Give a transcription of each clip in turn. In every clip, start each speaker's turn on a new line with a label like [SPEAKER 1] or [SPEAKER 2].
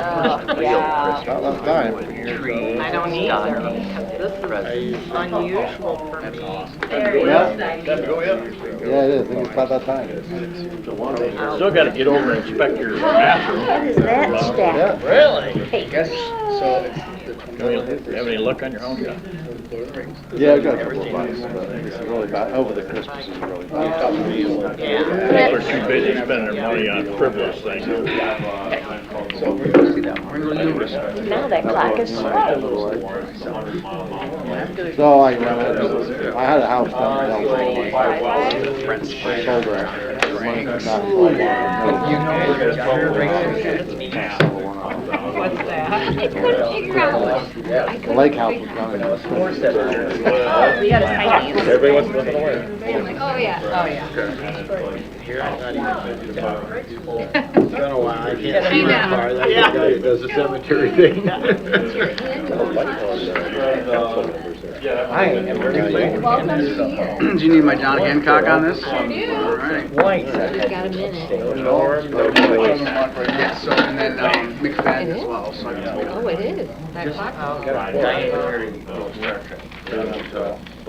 [SPEAKER 1] Yeah.
[SPEAKER 2] Not enough time.
[SPEAKER 3] I don't either, because this is unusual for me.
[SPEAKER 2] Yeah, it is. I think it's about that time.
[SPEAKER 4] Still gotta get over and inspect your bathroom.
[SPEAKER 1] What is that stack?
[SPEAKER 4] Really?
[SPEAKER 1] Hey.
[SPEAKER 4] Have any luck on your home yet?
[SPEAKER 2] Yeah, I got a couple of bucks, but it's really bad. Over the Christmas is really bad.
[SPEAKER 4] People are too busy spending their money on frivolous things.
[SPEAKER 1] Now that clock is slow.
[SPEAKER 2] So I had a house down in Delaware. I sold her. Money from that.
[SPEAKER 3] What's that?
[SPEAKER 1] I couldn't figure out.
[SPEAKER 2] The lake house was down in
[SPEAKER 1] We got a tiny.
[SPEAKER 4] Everybody wants to live away.
[SPEAKER 1] Oh, yeah.
[SPEAKER 3] Oh, yeah.
[SPEAKER 5] It's been a while, I can't see that far, that's the guy who does the cemetery thing.
[SPEAKER 6] Do you need my John Hancock on this?
[SPEAKER 1] Sure do.
[SPEAKER 6] All right.
[SPEAKER 1] We've got a minute.
[SPEAKER 6] Yeah, so, and then McFadden as well, so I can hold it.
[SPEAKER 1] Oh, it is. That clock.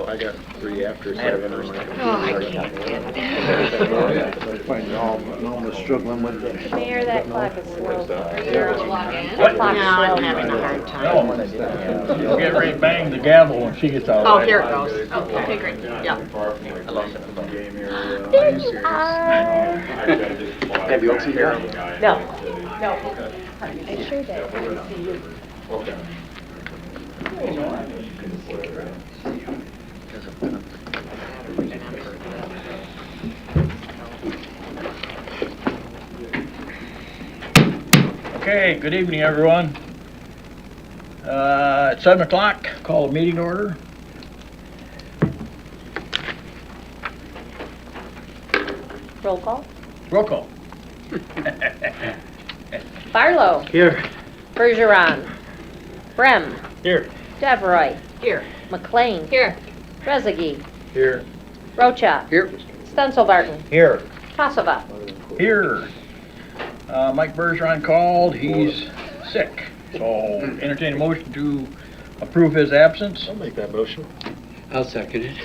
[SPEAKER 5] I got 3 after 7 or something.
[SPEAKER 1] Oh, I can't get it.
[SPEAKER 2] Normal struggling with this.
[SPEAKER 1] Mayor, that clock is slow.
[SPEAKER 3] You're logging in?
[SPEAKER 1] That
[SPEAKER 3] No,
[SPEAKER 1] clock's
[SPEAKER 3] I'm
[SPEAKER 1] slow.
[SPEAKER 3] having a hard time.
[SPEAKER 4] You'll get ready to bang the gavel when she gets out.
[SPEAKER 3] Oh, here it goes. Okay, great. Yeah.
[SPEAKER 1] There you are.
[SPEAKER 6] Have you all seen here?
[SPEAKER 1] No. No. I sure did.
[SPEAKER 4] Okay, good evening, everyone. It's 7 o'clock, call the meeting to order.
[SPEAKER 1] Roll call.
[SPEAKER 4] Roll call.
[SPEAKER 1] Barlow.
[SPEAKER 4] Here.
[SPEAKER 1] Bergeron. Brem.
[SPEAKER 4] Here.
[SPEAKER 1] Deveroy.
[SPEAKER 3] Here.
[SPEAKER 1] McLean.
[SPEAKER 3] Here.
[SPEAKER 1] Rezegi.
[SPEAKER 4] Here.
[SPEAKER 1] Rocha.
[SPEAKER 6] Here.
[SPEAKER 1] Stenselbarton.
[SPEAKER 4] Here.
[SPEAKER 1] Tassava.
[SPEAKER 4] Here. Mike Bergeron called, he's sick. So entertain a motion to approve his absence.
[SPEAKER 5] I'll make that motion.
[SPEAKER 6] I'll second it.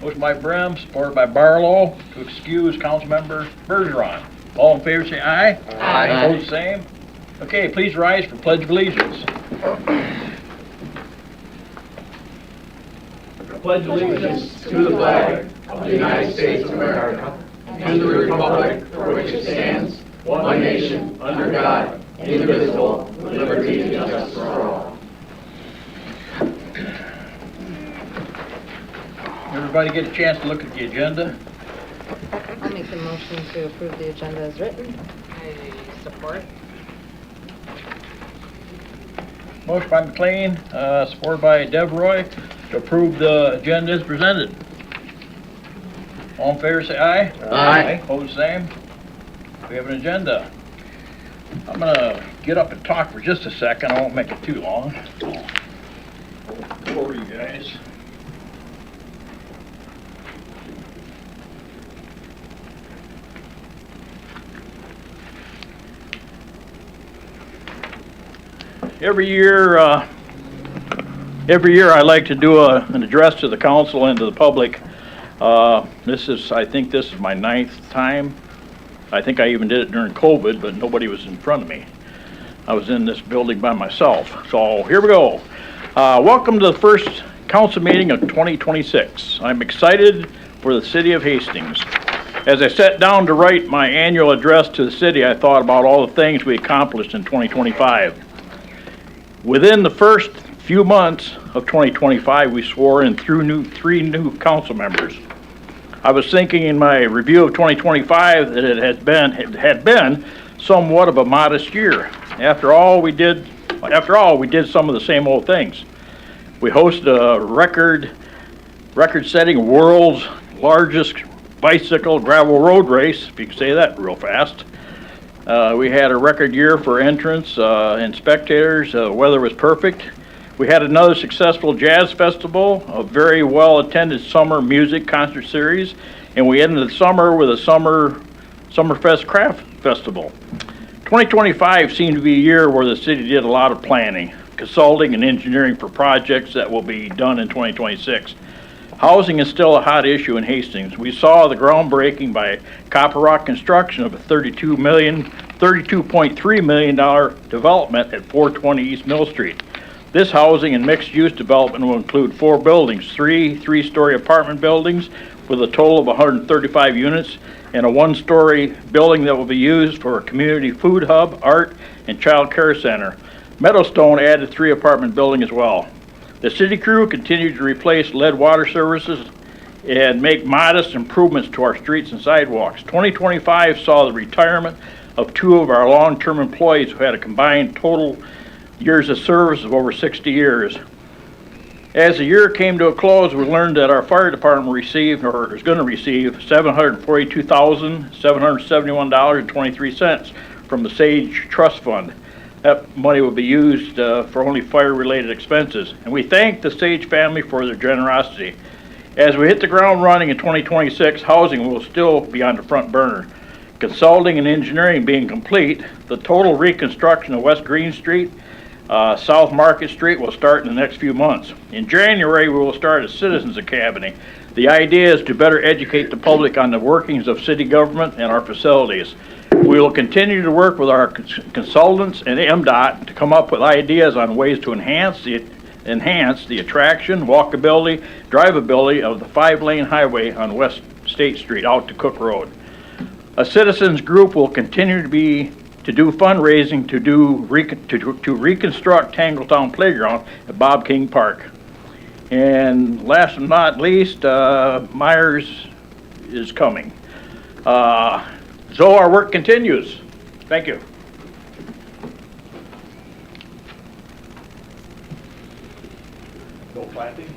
[SPEAKER 4] Motion by Brem, supported by Barlow, to excuse Councilmember Bergeron. All in favor say aye.
[SPEAKER 6] Aye.
[SPEAKER 4] Opposed, same. Okay, please rise for Pledge of Allegiance. Pledge allegiance
[SPEAKER 7] to the flag of the United States of America and to the republic for which it stands, one nation, under God, indivisible, with liberty and justice for all.
[SPEAKER 4] Everybody get a chance to look at the agenda.
[SPEAKER 8] I'll make the motion to approve the agenda as written.
[SPEAKER 3] I support.
[SPEAKER 4] Motion by McLean, supported by Deveroy, to approve the agenda as presented. All in favor say aye.
[SPEAKER 6] Aye.
[SPEAKER 4] Opposed, same. We have an agenda. I'm gonna get up and talk for just a second. I won't make it too long. For you guys. Every year I like to do an address to the council and to the public. I think this is my 9th time. I think I even did it during COVID, but nobody was in front of me. I was in this building by myself. So here we go. Welcome to the first council meeting of 2026. I'm excited for the city of Hastings. As I sat down to write my annual address to the city, I thought about all the things we accomplished in 2025. Within the first few months of 2025, we swore in three new council members. I was thinking in my review of 2025 that it had been somewhat of a modest year. After all, we did some of the same old things. We hosted a record-setting world's largest bicycle gravel road race, if you can say that real fast. We had a record year for entrants and spectators. The weather was perfect. We had another successful jazz festival, a very well-attended summer music concert series, and we ended the summer with a Summerfest Craft Festival. 2025 seemed to be a year where the city did a lot of planning, consulting, and engineering for projects that will be done in 2026. Housing is still a hot issue in Hastings. We saw the groundbreaking by Copper Rock Construction of a $32.3 million development at 420 East Mill Street. This housing and mixed-use development will include 4 buildings, 3 three-story apartment buildings with a total of 135 units, and a 1-story building that will be used for a community food hub, art, and child care center. Meadowstone added 3 apartment buildings as well. The city crew continued to replace lead water services and make modest improvements to our streets and sidewalks. 2025 saw the retirement of 2 of our long-term employees who had a combined total years of service of over 60 years. As the year came to a close, we learned that our fire department received, or is going to receive, $742,771.23 from the Sage Trust Fund. That money will be used for only fire-related expenses, and we thank the Sage family for their generosity. As we hit the ground running in 2026, housing will still be on the front burner. Consulting and engineering being complete, the total reconstruction of West Green Street, South Market Street will start in the next few months. In January, we will start a Citizens Academy. The idea is to better educate the public on the workings of city government and our facilities. We will continue to work with our consultants and MDOT to come up with ideas on ways to enhance the attraction, walkability, drivability of the 5-lane highway on West State Street out to Cook Road. A citizens group will continue to do fundraising to reconstruct Tangletown Playground at Bob King Park. And last but not least, Myers is coming. So our work continues. Thank you. No clapping?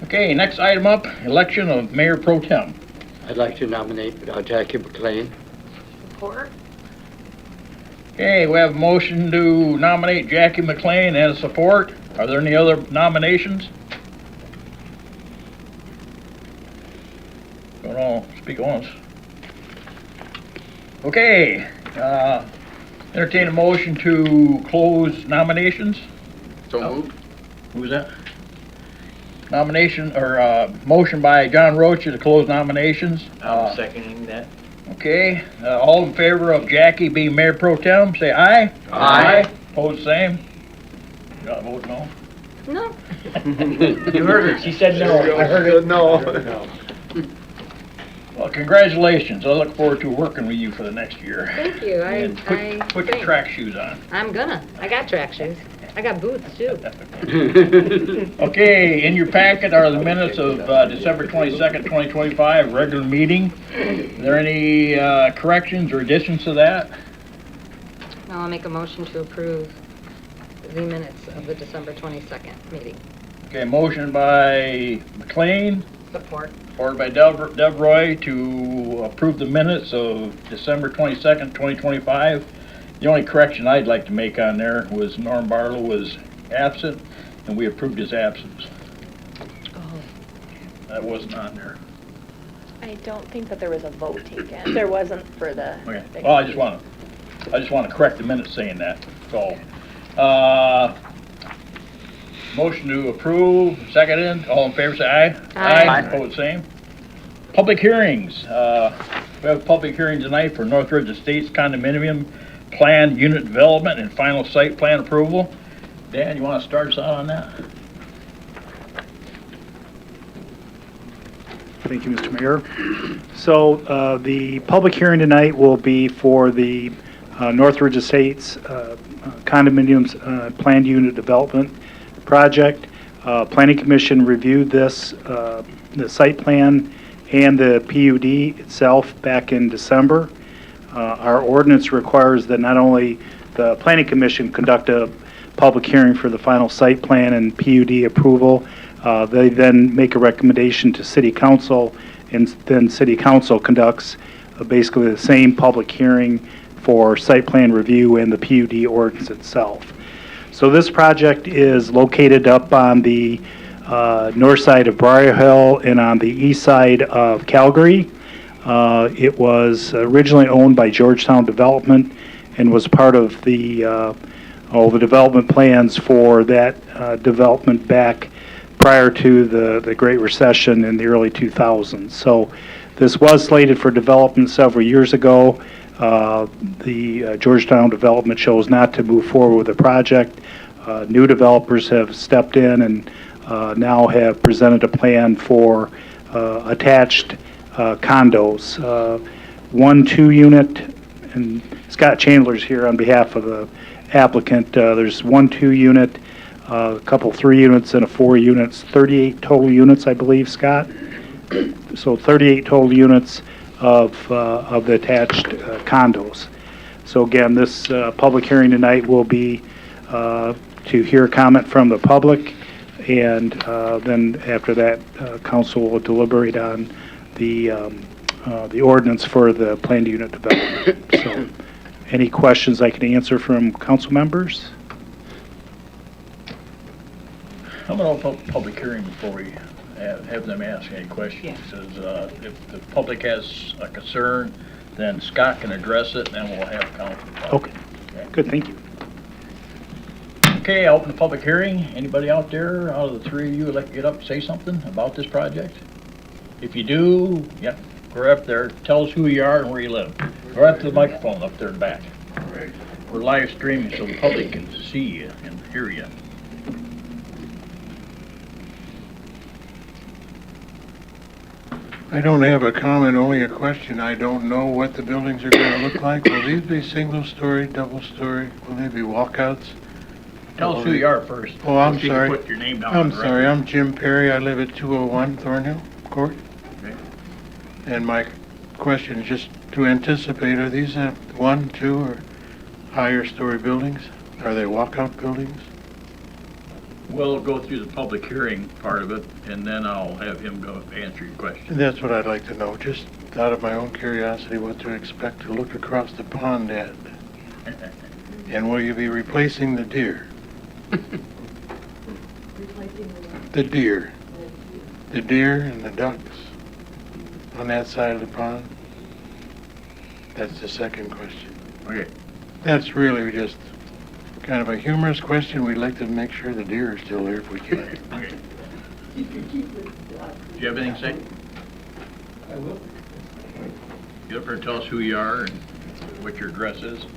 [SPEAKER 4] Okay, next item up, election of Mayor Pro Tem.
[SPEAKER 6] I'd like to nominate Jackie McLean.
[SPEAKER 3] Support?
[SPEAKER 4] Okay, we have a motion to nominate Jackie McLean as support. Are there any other nominations? Don't all speak at once. Okay, entertain a motion to close nominations.
[SPEAKER 6] So moved.
[SPEAKER 4] Who's that? Nomination, or motion by John Rocha to close nominations.
[SPEAKER 9] I'm seconding that.
[SPEAKER 4] Okay, all in favor of Jackie being Mayor Pro Tem, say aye.
[SPEAKER 6] Aye.
[SPEAKER 4] Opposed, same. You gotta vote no.
[SPEAKER 8] No.
[SPEAKER 9] You heard her, she said no. I heard it.
[SPEAKER 5] No.
[SPEAKER 4] Well, congratulations. I look forward to working with you for the next year.
[SPEAKER 8] Thank you.
[SPEAKER 4] And put your track shoes on.
[SPEAKER 8] I'm gonna. I got track shoes. I got boots too.
[SPEAKER 4] Okay, in your packet are the minutes of December 22nd, 2025, regular meeting. Are there any corrections or additions to that?
[SPEAKER 8] Now I'll make a motion to approve the minutes of the December 22nd meeting.
[SPEAKER 4] Okay, motion by McLean,
[SPEAKER 8] Support.
[SPEAKER 4] supported by Devroy to approve the minutes of December 22nd, 2025. The only correction I'd like to make on there was Norm Barlow was absent, and we approved his absence.
[SPEAKER 8] Oh.
[SPEAKER 4] That wasn't on there.
[SPEAKER 1] I don't think that there was a vote taken. There wasn't for the...
[SPEAKER 4] Okay, well, I just want to correct the minutes saying that, so. Motion to approve, seconded, all in favor say aye.
[SPEAKER 8] Aye.
[SPEAKER 4] Opposed, same. Public hearings, we have a public hearing tonight for Northridge Estates condominium plan unit development and final site plan approval. Dan, you want to start us out on that?
[SPEAKER 10] Thank you, Mr. Mayor. So the public hearing tonight will be for the Northridge Estates condominiums planned unit development project. Planning Commission reviewed this, the site plan and the PUD itself back in December. Our ordinance requires that not only the Planning Commission conduct a public hearing for the final site plan and PUD approval, they then make a recommendation to City Council, and then City Council conducts basically the same public hearing for site plan review and the PUD ordinance itself. So this project is located up on the north side of Briar Hill and on the east side of Calgary. It was originally owned by Georgetown Development and was part of the all the development plans for that development back prior to the Great Recession in the early 2000s. So this was slated for development several years ago. The Georgetown Development chose not to move forward with the project. New developers have stepped in and now have presented a plan for attached condos. 1-2 unit, and Scott Chandler's here on behalf of the applicant. There's 1-2 unit, a couple 3 units and a 4 units, 38 total units, I believe, Scott. So 38 total units of the attached condos. So again, this public hearing tonight will be to hear comment from the public, and then after that, council will deliberate on the ordinance for the planned unit development. So, any questions I can answer from council members?
[SPEAKER 4] I'm going to open a public hearing before we have them ask any questions. Says, if the public has a concern, then Scott can address it, and then we'll have council talk.
[SPEAKER 10] Okay, good, thank you.
[SPEAKER 4] Okay, I'll open the public hearing. Anybody out there, out of the three of you, would like to get up and say something about this project? If you do, yep, go up there, tell us who you are and where you live. Go up to the microphone up there in the back. We're live streaming so the public can see you and hear you.
[SPEAKER 11] I don't have a comment, only a question. I don't know what the buildings are going to look like. Will these be single-story, double-story? Will they be walkouts?
[SPEAKER 4] Tell us who you are first.
[SPEAKER 11] Oh, I'm
[SPEAKER 4] So you
[SPEAKER 11] sorry.
[SPEAKER 4] can put your name down on
[SPEAKER 11] I'm
[SPEAKER 4] the
[SPEAKER 11] sorry.
[SPEAKER 4] record.
[SPEAKER 11] I'm Jim Perry. I live at 201 Thornhill Court.
[SPEAKER 4] Okay.
[SPEAKER 11] And my question is just to anticipate, are these 1, 2, or higher story buildings? Are they walkout buildings?
[SPEAKER 4] We'll go through the public hearing part of it, and then I'll have him go answer your question.
[SPEAKER 11] That's what I'd like to know, just out of my own curiosity, what to expect to look across the pond at. And will you be replacing the deer? The deer. The deer and the ducks on that side of the pond? That's the second question.
[SPEAKER 4] Okay.
[SPEAKER 11] That's really just kind of a humorous question. We'd like to make sure the deer are still there if we can.
[SPEAKER 4] Okay. Do you have anything to say?
[SPEAKER 9] I will.
[SPEAKER 4] Get up there and tell us who you are and what your address is.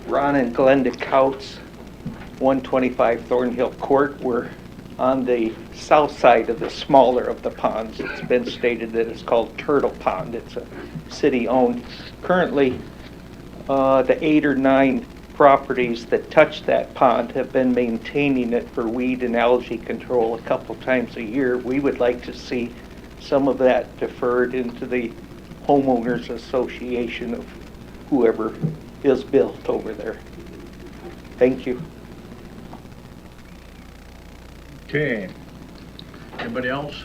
[SPEAKER 12] Ron and Glenda Couts, 125 Thornhill Court. We're on the south side of the smaller of the ponds. It's been stated that it's called Turtle Pond. It's a city-owned. Currently, the 8 or 9 properties that touch that pond have been maintaining it for weed and algae control a couple times a year. We would like to see some of that deferred into the homeowners association of whoever is built over there. Thank you.
[SPEAKER 4] Okay. Anybody else?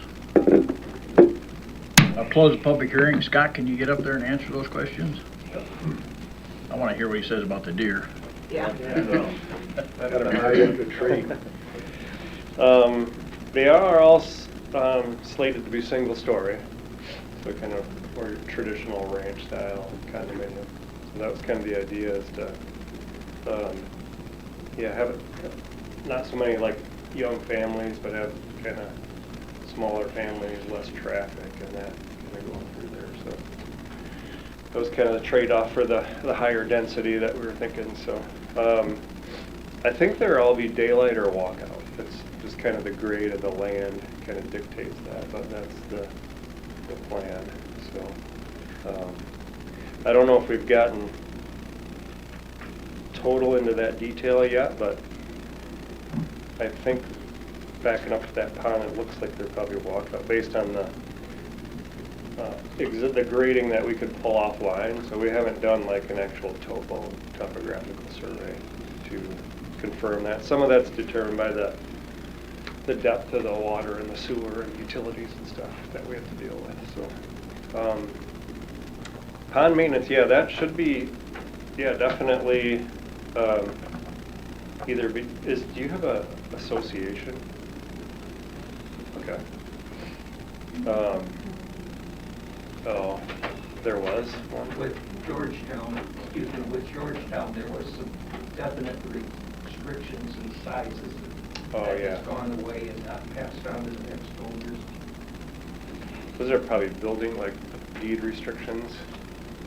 [SPEAKER 4] I'll close the public hearing. Scott, can you get up there and answer those questions? I want to hear what he says about the deer.
[SPEAKER 3] Yeah.
[SPEAKER 5] Got a marry up the tree. They are all slated to be single-story, so kind of more traditional ranch style condominium. So that was kind of the idea, is to, have it not so many like young families, but have kind of smaller families, less traffic, and that kind of going through there. So that was kind of the trade-off for the higher density that we were thinking. So I think they'll all be daylight or walkout. It's just kind of the grade of the land kind of dictates that, but that's the plan. So I don't know if we've gotten total into that detail yet, but I think backing up to that pond, it looks like they're probably walkout based on the grading that we could pull offline. So we haven't done like an actual topographical survey to confirm that. Some of that's determined by the depth of the water and the sewer and utilities and stuff that we have to deal with. So pond maintenance, yeah, that should be Yeah, definitely, either be, do you have a association? Okay. Oh, there was one?
[SPEAKER 12] With Georgetown, there was some definite restrictions and sizes
[SPEAKER 5] Oh,
[SPEAKER 12] that
[SPEAKER 5] yeah.
[SPEAKER 12] has gone away and not passed on to the next owners.
[SPEAKER 5] Those are probably building, like, deed restrictions,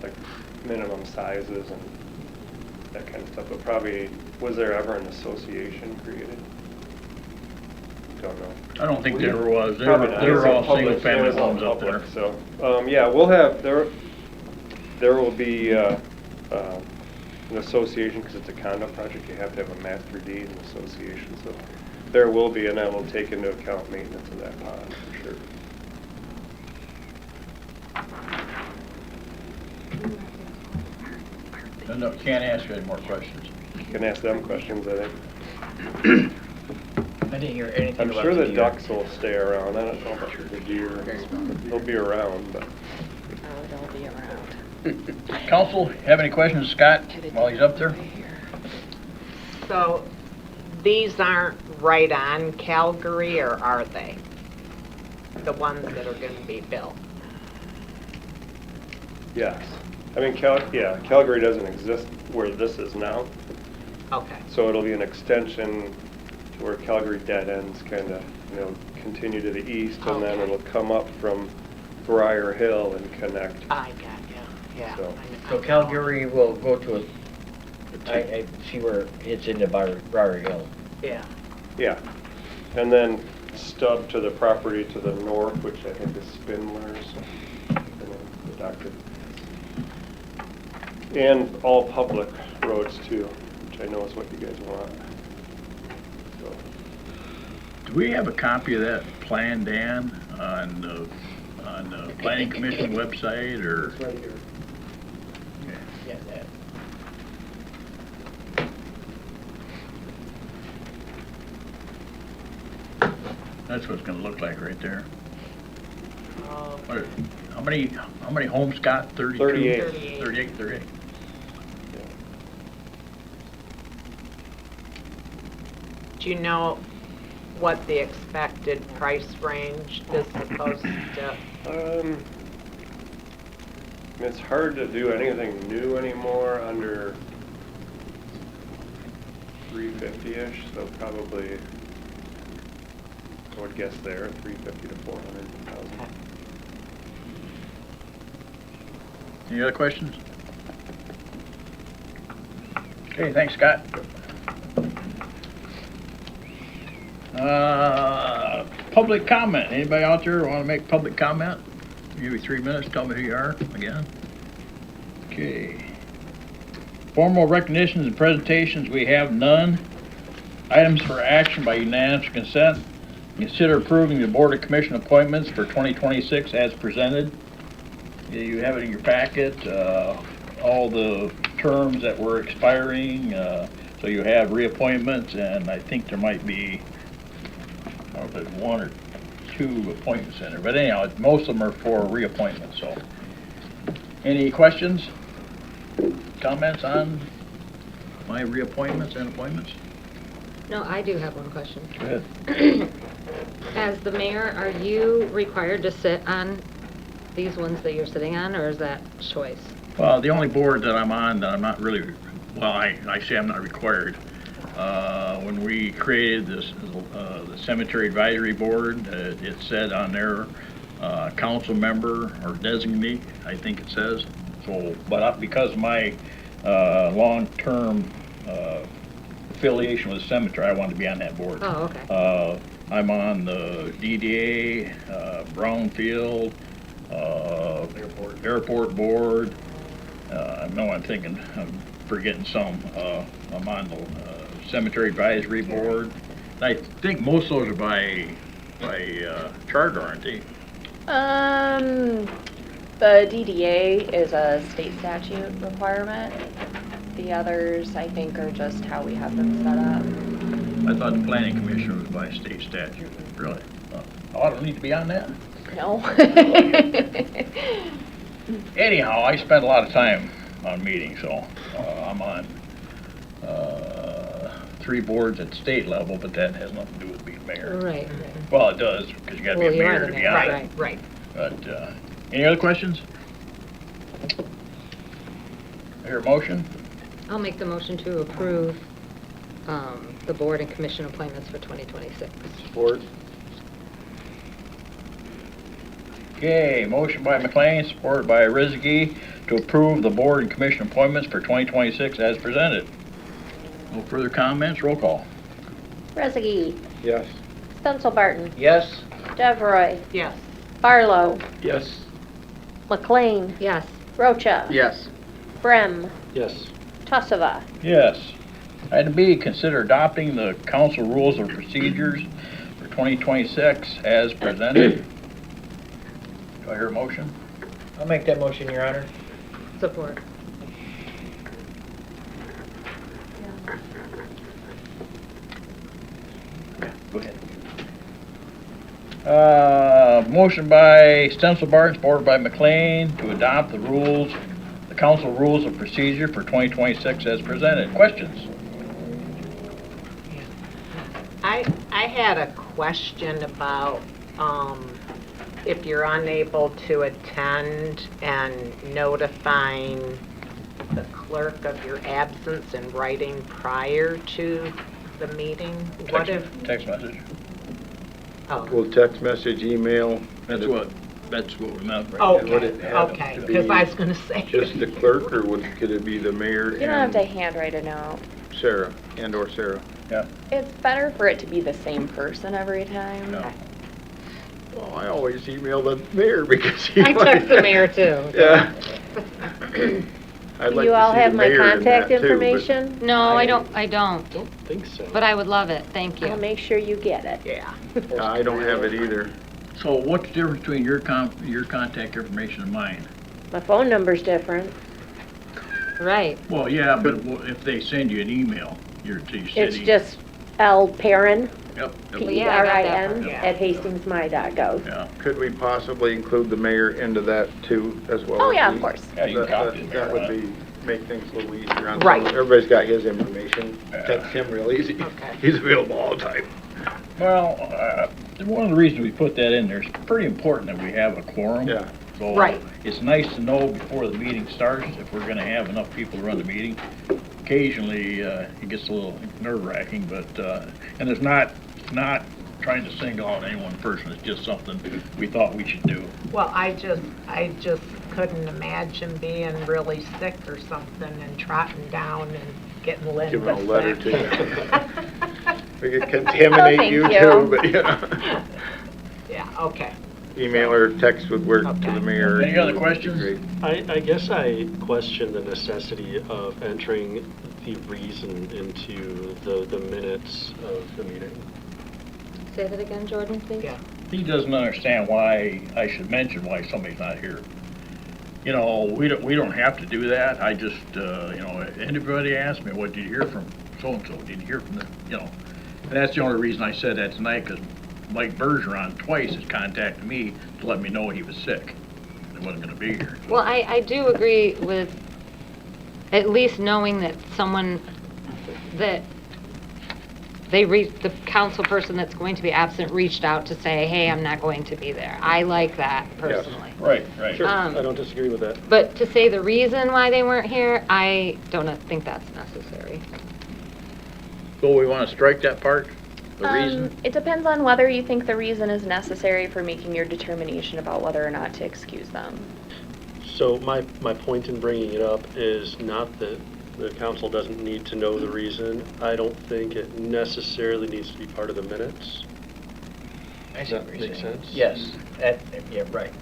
[SPEAKER 5] like minimum sizes and that kind of stuff, but probably, was there ever an association created? Don't know.
[SPEAKER 4] I don't think there ever was. They
[SPEAKER 5] Probably not.
[SPEAKER 4] were all
[SPEAKER 5] Public,
[SPEAKER 4] single family
[SPEAKER 5] it was all
[SPEAKER 4] homes up there.
[SPEAKER 5] public, So, yeah, we'll have, there will be, an association, because it's a condo project, you have to have a master deed and association, so there will be, and that will take into account maintenance of that pond, for sure.
[SPEAKER 4] No, can't ask you any more questions.
[SPEAKER 5] You can ask them questions, I think.
[SPEAKER 9] I didn't hear anything
[SPEAKER 5] I'm
[SPEAKER 9] about
[SPEAKER 5] sure the
[SPEAKER 9] deer.
[SPEAKER 5] ducks will stay around, I don't know about the deer, they'll be around, but.
[SPEAKER 1] Oh, they'll be around.
[SPEAKER 4] Council, have any questions, Scott, while he's up there?
[SPEAKER 3] So these aren't right on Calgary, or are they? The ones that are going to be built?
[SPEAKER 5] Yes. I mean, Calgary doesn't exist where this is now,
[SPEAKER 3] Okay.
[SPEAKER 5] so it'll be an extension to where Calgary dead ends, kind of, continue to the east, and then
[SPEAKER 3] Okay.
[SPEAKER 5] it'll come up from Briar Hill and connect.
[SPEAKER 3] I got you. Yeah.
[SPEAKER 5] So-
[SPEAKER 9] So Calgary will go to I see where it's into Briar Hill.
[SPEAKER 3] Yeah.
[SPEAKER 5] Yeah. And then stub to the property to the north, which I think is Spindler's, and then the doctor. And all public roads too, which I know is what you guys want. So,
[SPEAKER 4] Do we have a copy of that plan, Dan, on the planning commission website, or?
[SPEAKER 12] It's right here.
[SPEAKER 9] Yeah, that.
[SPEAKER 4] That's what it's gonna look like right there.
[SPEAKER 3] Um,
[SPEAKER 4] What- How many homes, Scott? 32?
[SPEAKER 5] 38.
[SPEAKER 4] 38.
[SPEAKER 3] Do you know what the expected price range is supposed to?
[SPEAKER 5] It's hard to do anything new anymore under 350-ish, so probably, I would guess there, 350 to 400,000.
[SPEAKER 4] Any other questions? Okay, thanks, Scott. Public comment. Anybody out there want to make public comment? Give you 3 minutes, tell me who you are again. Okay. Formal recognitions and presentations, we have none. Items for action by unanimous consent. Consider approving the Board of Commission appointments for 2026 as presented. You have it in your packet, all the terms that were expiring, so you have reappointments, and I think there might be, I don't know if there's 1 or 2 appointments in there, but anyhow, most of them are for reappointments, so. Any questions, comments on my reappointments and appointments?
[SPEAKER 8] No, I do have one question.
[SPEAKER 4] Go ahead.
[SPEAKER 8] As the mayor, are you required to sit on these ones that you're sitting on, or is that choice?
[SPEAKER 4] Well, the only board that I'm on that I'm not really, well, I say I'm not required. When we created this, the Cemetery Advisory Board, it said on there, council member or designee, I think it says. So, but because of my long-term affiliation with the cemetery, I wanted to be on that board.
[SPEAKER 8] Oh, okay.
[SPEAKER 4] I'm on the DDA, Brownfield, Airport Board. I know I'm forgetting some. I'm on the Cemetery Advisory Board. I think most of those are by charter, aren't they?
[SPEAKER 1] The DDA is a state statute requirement. The others, I think, are just how we have them set up.
[SPEAKER 4] I thought the planning commission was by state statute. Really? Oh, I don't need to be on that?
[SPEAKER 1] No.
[SPEAKER 4] Anyhow, I spent a lot of time on meetings, so I'm on 3 boards at state level, but that has nothing to do with being mayor.
[SPEAKER 8] Right.
[SPEAKER 4] Well, it does, because you gotta be a
[SPEAKER 8] Well, you are
[SPEAKER 4] mayor
[SPEAKER 8] the
[SPEAKER 4] to be
[SPEAKER 8] mayor,
[SPEAKER 4] on it.
[SPEAKER 8] right.
[SPEAKER 3] Right.
[SPEAKER 4] But, any other questions? Hear a motion?
[SPEAKER 8] I'll make the motion to approve the board and commission appointments for 2026.
[SPEAKER 2] Support.
[SPEAKER 4] Okay, motion by McLean, supported by Rizky, to approve the board and commission appointments for 2026 as presented. No further comments, roll call.
[SPEAKER 13] Rezegi,
[SPEAKER 2] Yes.
[SPEAKER 13] Stenzelbarton,
[SPEAKER 9] Yes?
[SPEAKER 13] Deveroy,
[SPEAKER 3] Yes.
[SPEAKER 13] Barlow,
[SPEAKER 2] Yes.
[SPEAKER 13] McLean,
[SPEAKER 8] Yes.
[SPEAKER 13] Rocha,
[SPEAKER 6] Yes.
[SPEAKER 13] Brem,
[SPEAKER 2] Yes.
[SPEAKER 13] Tassava.
[SPEAKER 4] Yes. Item B, consider adopting the council rules of procedures for 2026 as presented. Do I hear a motion?
[SPEAKER 9] I'll make that motion, Your Honor.
[SPEAKER 8] Support.
[SPEAKER 4] Go ahead. Motion by Stenzelbarton, supported by McLean, to adopt the rules, the council rules of procedure for 2026 as presented. Questions?
[SPEAKER 3] I had a question about, if you're unable to attend and notifying the clerk of your absence in writing prior to the meeting. What if,
[SPEAKER 4] Text message.
[SPEAKER 3] oh,
[SPEAKER 11] Well, text message, email.
[SPEAKER 4] That's what we meant.
[SPEAKER 3] okay,
[SPEAKER 11] would it have
[SPEAKER 3] okay,
[SPEAKER 11] to
[SPEAKER 3] because
[SPEAKER 11] be
[SPEAKER 3] I was gonna say.
[SPEAKER 11] Just the clerk, or could it be the mayor
[SPEAKER 1] You don't have to
[SPEAKER 11] and
[SPEAKER 1] handwrite a note.
[SPEAKER 11] Sarah, and/or Sarah?
[SPEAKER 1] It's better for it to be the same person every time.
[SPEAKER 4] No.
[SPEAKER 11] Well, I always email the mayor because he
[SPEAKER 8] I text the mayor too.
[SPEAKER 11] Yeah. I'd
[SPEAKER 13] Do
[SPEAKER 11] like
[SPEAKER 13] you
[SPEAKER 11] to
[SPEAKER 13] all
[SPEAKER 11] see
[SPEAKER 13] have
[SPEAKER 11] the
[SPEAKER 13] my
[SPEAKER 11] mayor in
[SPEAKER 13] contact
[SPEAKER 11] that too, but-
[SPEAKER 13] information?
[SPEAKER 8] No, I don't,
[SPEAKER 2] Don't think so.
[SPEAKER 8] but I would love it, thank
[SPEAKER 13] I'll
[SPEAKER 8] you.
[SPEAKER 13] make sure you get it.
[SPEAKER 3] Yeah.
[SPEAKER 11] I don't have it either.
[SPEAKER 4] So what's the difference between your contact information and mine?
[SPEAKER 13] My phone number's different.
[SPEAKER 8] Right.
[SPEAKER 4] Well, yeah, but if they send you an email, you're to your city.
[SPEAKER 13] It's just L. Perrin,
[SPEAKER 4] Yep.
[SPEAKER 8] Well, yeah, I got that
[SPEAKER 13] P-E-R-I-N,
[SPEAKER 3] part.
[SPEAKER 13] at hastingsmi.gov.
[SPEAKER 4] Yeah.
[SPEAKER 11] Could we possibly include the mayor into that too, as well?
[SPEAKER 13] Oh,
[SPEAKER 11] as
[SPEAKER 13] yeah,
[SPEAKER 11] the-
[SPEAKER 13] of course.
[SPEAKER 4] Yeah, you can copy it.
[SPEAKER 11] That would be, make things a little easier on.
[SPEAKER 3] Right.
[SPEAKER 11] Everybody's got his information.
[SPEAKER 4] Yeah.
[SPEAKER 11] Text him real easy.
[SPEAKER 3] Okay.
[SPEAKER 11] He's available all the time.
[SPEAKER 4] Well, one of the reasons we put that in there is pretty important that we have a quorum.
[SPEAKER 11] Yeah.
[SPEAKER 4] So
[SPEAKER 3] Right.
[SPEAKER 4] it's nice to know before the meeting starts if we're gonna have enough people to run the meeting. Occasionally, it gets a little nerve-wracking, but, and it's not trying to single out any one person, it's just something we thought we should do.
[SPEAKER 3] Well, I just couldn't imagine being really sick or something and trotting down and getting Linda
[SPEAKER 11] Give him a letter
[SPEAKER 3] sick.
[SPEAKER 11] to you. We could contaminate
[SPEAKER 1] Thank
[SPEAKER 11] you
[SPEAKER 1] you.
[SPEAKER 11] too, but yeah.
[SPEAKER 3] Yeah, okay.
[SPEAKER 11] Email or text would work to
[SPEAKER 3] Okay.
[SPEAKER 11] the mayor.
[SPEAKER 4] Any other
[SPEAKER 11] It would be
[SPEAKER 4] questions?
[SPEAKER 11] great.
[SPEAKER 2] I guess I question the necessity of entering the reason into the minutes of the meeting.
[SPEAKER 8] Say that again, Jordan, please?
[SPEAKER 3] Yeah.
[SPEAKER 4] He doesn't understand why I should mention why somebody's not here. You know, we don't have to do that. I just, you know, anybody asks me, what did you hear from so-and-so? Did you hear from the, you know? And that's the only reason I said that tonight, because Mike Bergeron twice has contacted me to let me know he was sick. He wasn't gonna be here.
[SPEAKER 8] Well, I do agree with at least knowing that someone, that the council person that's going to be absent reached out to say, hey, I'm not going to be there. I like that personally.
[SPEAKER 4] Right.
[SPEAKER 2] Sure, I
[SPEAKER 8] Um,
[SPEAKER 2] don't disagree with that.
[SPEAKER 8] But to say the reason why they weren't here, I don't think that's necessary.
[SPEAKER 4] So we wanna strike that part? The reason?
[SPEAKER 1] It depends on whether you think the reason is necessary for making your determination about whether or not to excuse them.
[SPEAKER 2] So my point in bringing it up is not that the council doesn't need to know the reason. I don't think it necessarily needs to be part of the minutes.
[SPEAKER 9] I
[SPEAKER 2] Does
[SPEAKER 9] see
[SPEAKER 2] that
[SPEAKER 9] what you're
[SPEAKER 2] make
[SPEAKER 9] saying.
[SPEAKER 2] sense?
[SPEAKER 9] Yes, yeah, right.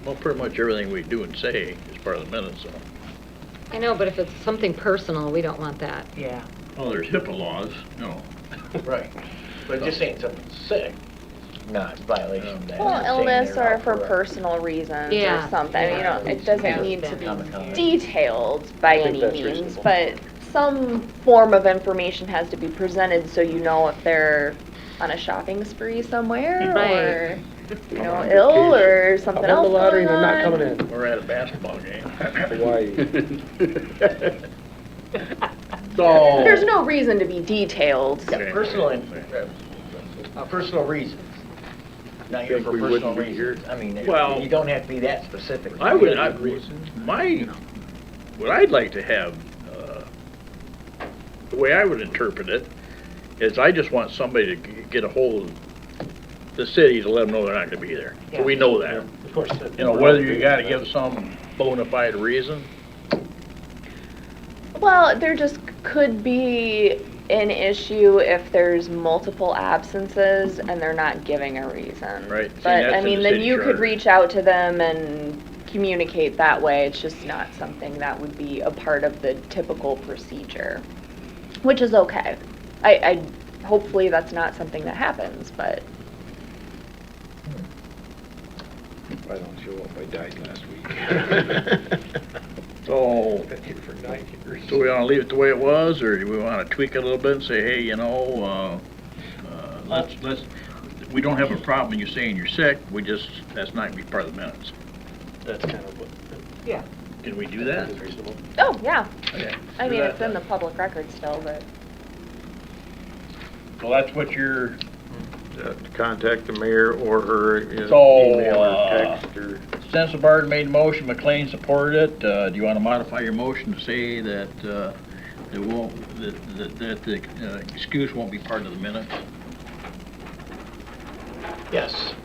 [SPEAKER 4] Well, pretty much everything we do and say is part of the minutes, so.
[SPEAKER 8] I know, but if it's something personal, we don't want that.
[SPEAKER 3] Yeah.
[SPEAKER 4] Well, there's HIPAA laws, you know.
[SPEAKER 9] Right. But just saying someone's sick, not violation of that.
[SPEAKER 1] Well,
[SPEAKER 9] Just saying
[SPEAKER 1] illness
[SPEAKER 9] they're
[SPEAKER 1] or
[SPEAKER 9] out
[SPEAKER 1] for
[SPEAKER 9] work.
[SPEAKER 1] personal reasons
[SPEAKER 8] Yeah.
[SPEAKER 1] or something, you know, it doesn't need to
[SPEAKER 9] Common
[SPEAKER 1] be
[SPEAKER 9] knowledge.
[SPEAKER 1] detailed by
[SPEAKER 2] I think
[SPEAKER 1] any
[SPEAKER 2] that's
[SPEAKER 1] means,
[SPEAKER 2] reasonable.
[SPEAKER 1] but some form of information has to be presented so you know if they're on a shopping spree somewhere
[SPEAKER 8] Right.
[SPEAKER 1] or you know, ill or something
[SPEAKER 2] I
[SPEAKER 1] else
[SPEAKER 2] won the lottery
[SPEAKER 1] going
[SPEAKER 2] and I'm not
[SPEAKER 1] on.
[SPEAKER 2] coming in.
[SPEAKER 4] We're at a basketball game.
[SPEAKER 2] Hawaii.
[SPEAKER 4] So.
[SPEAKER 1] There's no reason to be detailed.
[SPEAKER 9] Yeah, personal reasons. Not here
[SPEAKER 2] Think
[SPEAKER 9] for
[SPEAKER 2] we
[SPEAKER 9] personal
[SPEAKER 2] wouldn't be here?
[SPEAKER 9] reasons. I mean,
[SPEAKER 4] Well-
[SPEAKER 9] you don't have to be that specific.
[SPEAKER 4] I would, what I'd like to have, the way I would interpret it, is I just want somebody to get a hold of the city to let them know they're not gonna be there. So we know that.
[SPEAKER 2] Of course.
[SPEAKER 4] You know, whether you gotta give some bona fide reason.
[SPEAKER 1] Well, there just could be an issue if there's multiple absences and they're not giving a reason.
[SPEAKER 4] Right. See,
[SPEAKER 1] But,
[SPEAKER 4] that's
[SPEAKER 1] I
[SPEAKER 4] in
[SPEAKER 1] mean,
[SPEAKER 4] the
[SPEAKER 1] then
[SPEAKER 4] city
[SPEAKER 1] you could
[SPEAKER 4] charter.
[SPEAKER 1] reach out to them and communicate that way. It's just not something that would be a part of the typical procedure, which is okay. Hopefully that's not something that happens, but
[SPEAKER 2] If I don't show up, I died last week.
[SPEAKER 4] So,
[SPEAKER 2] Been here for 9 years.
[SPEAKER 4] do we wanna leave it the way it was, or do we wanna tweak it a little bit and say, hey, you know, let's, we don't have a problem when you're saying you're sick, that's not gonna be part of the minutes.
[SPEAKER 2] That's kind of what.
[SPEAKER 3] Yeah.
[SPEAKER 4] Can we do that?
[SPEAKER 2] Is reasonable.
[SPEAKER 1] oh, yeah.
[SPEAKER 4] Okay.
[SPEAKER 1] I
[SPEAKER 4] Do
[SPEAKER 1] mean,
[SPEAKER 4] that
[SPEAKER 1] it's in
[SPEAKER 4] then.
[SPEAKER 1] the public record still, but
[SPEAKER 4] So that's what you're,
[SPEAKER 14] To contact the mayor or her,
[SPEAKER 4] So,
[SPEAKER 14] email or text or.
[SPEAKER 4] Sensenbard made a motion, McLean supported it. Do you want to modify your motion to say that it won't, that the excuse won't be part of the minutes?
[SPEAKER 9] Yes,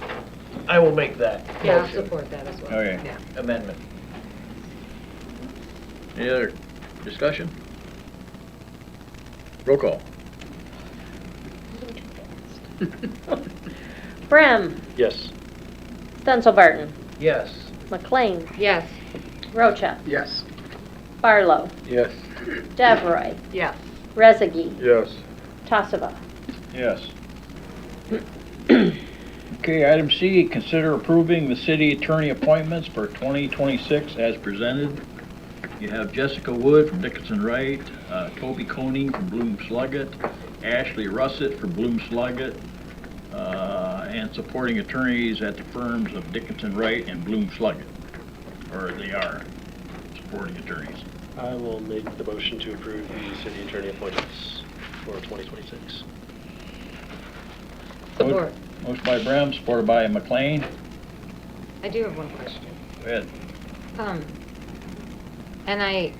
[SPEAKER 9] I will make that
[SPEAKER 8] Yeah, I'll
[SPEAKER 9] motion
[SPEAKER 8] support that as well.
[SPEAKER 4] Okay.
[SPEAKER 8] Yeah.
[SPEAKER 9] amendment.
[SPEAKER 4] Any other discussion? Roll call.
[SPEAKER 13] Brem,
[SPEAKER 2] Yes.
[SPEAKER 13] Stenzelbarton,
[SPEAKER 9] Yes.
[SPEAKER 13] McLean,
[SPEAKER 8] Yes.
[SPEAKER 13] Rocha,
[SPEAKER 14] Yes.
[SPEAKER 13] Barlow,
[SPEAKER 14] Yes.
[SPEAKER 13] Devroy,
[SPEAKER 3] Yes.
[SPEAKER 13] Rezegi,
[SPEAKER 14] Yes.
[SPEAKER 13] Tassava.
[SPEAKER 4] Yes. Okay, item C, consider approving the city attorney appointments for 2026 as presented. You have Jessica Wood from Dickinson Wright, Toby Koning from Bloom Sluggett, Ashley Russett from Bloom Sluggett, and supporting attorneys at the firms of Dickinson Wright and Bloom Sluggett, or they are supporting attorneys.
[SPEAKER 2] I will make the motion to approve the city attorney appointments for 2026.
[SPEAKER 8] Support.
[SPEAKER 4] Motion by Brem, supported by McLean.
[SPEAKER 8] I do have one question.
[SPEAKER 4] Go ahead.
[SPEAKER 8] And I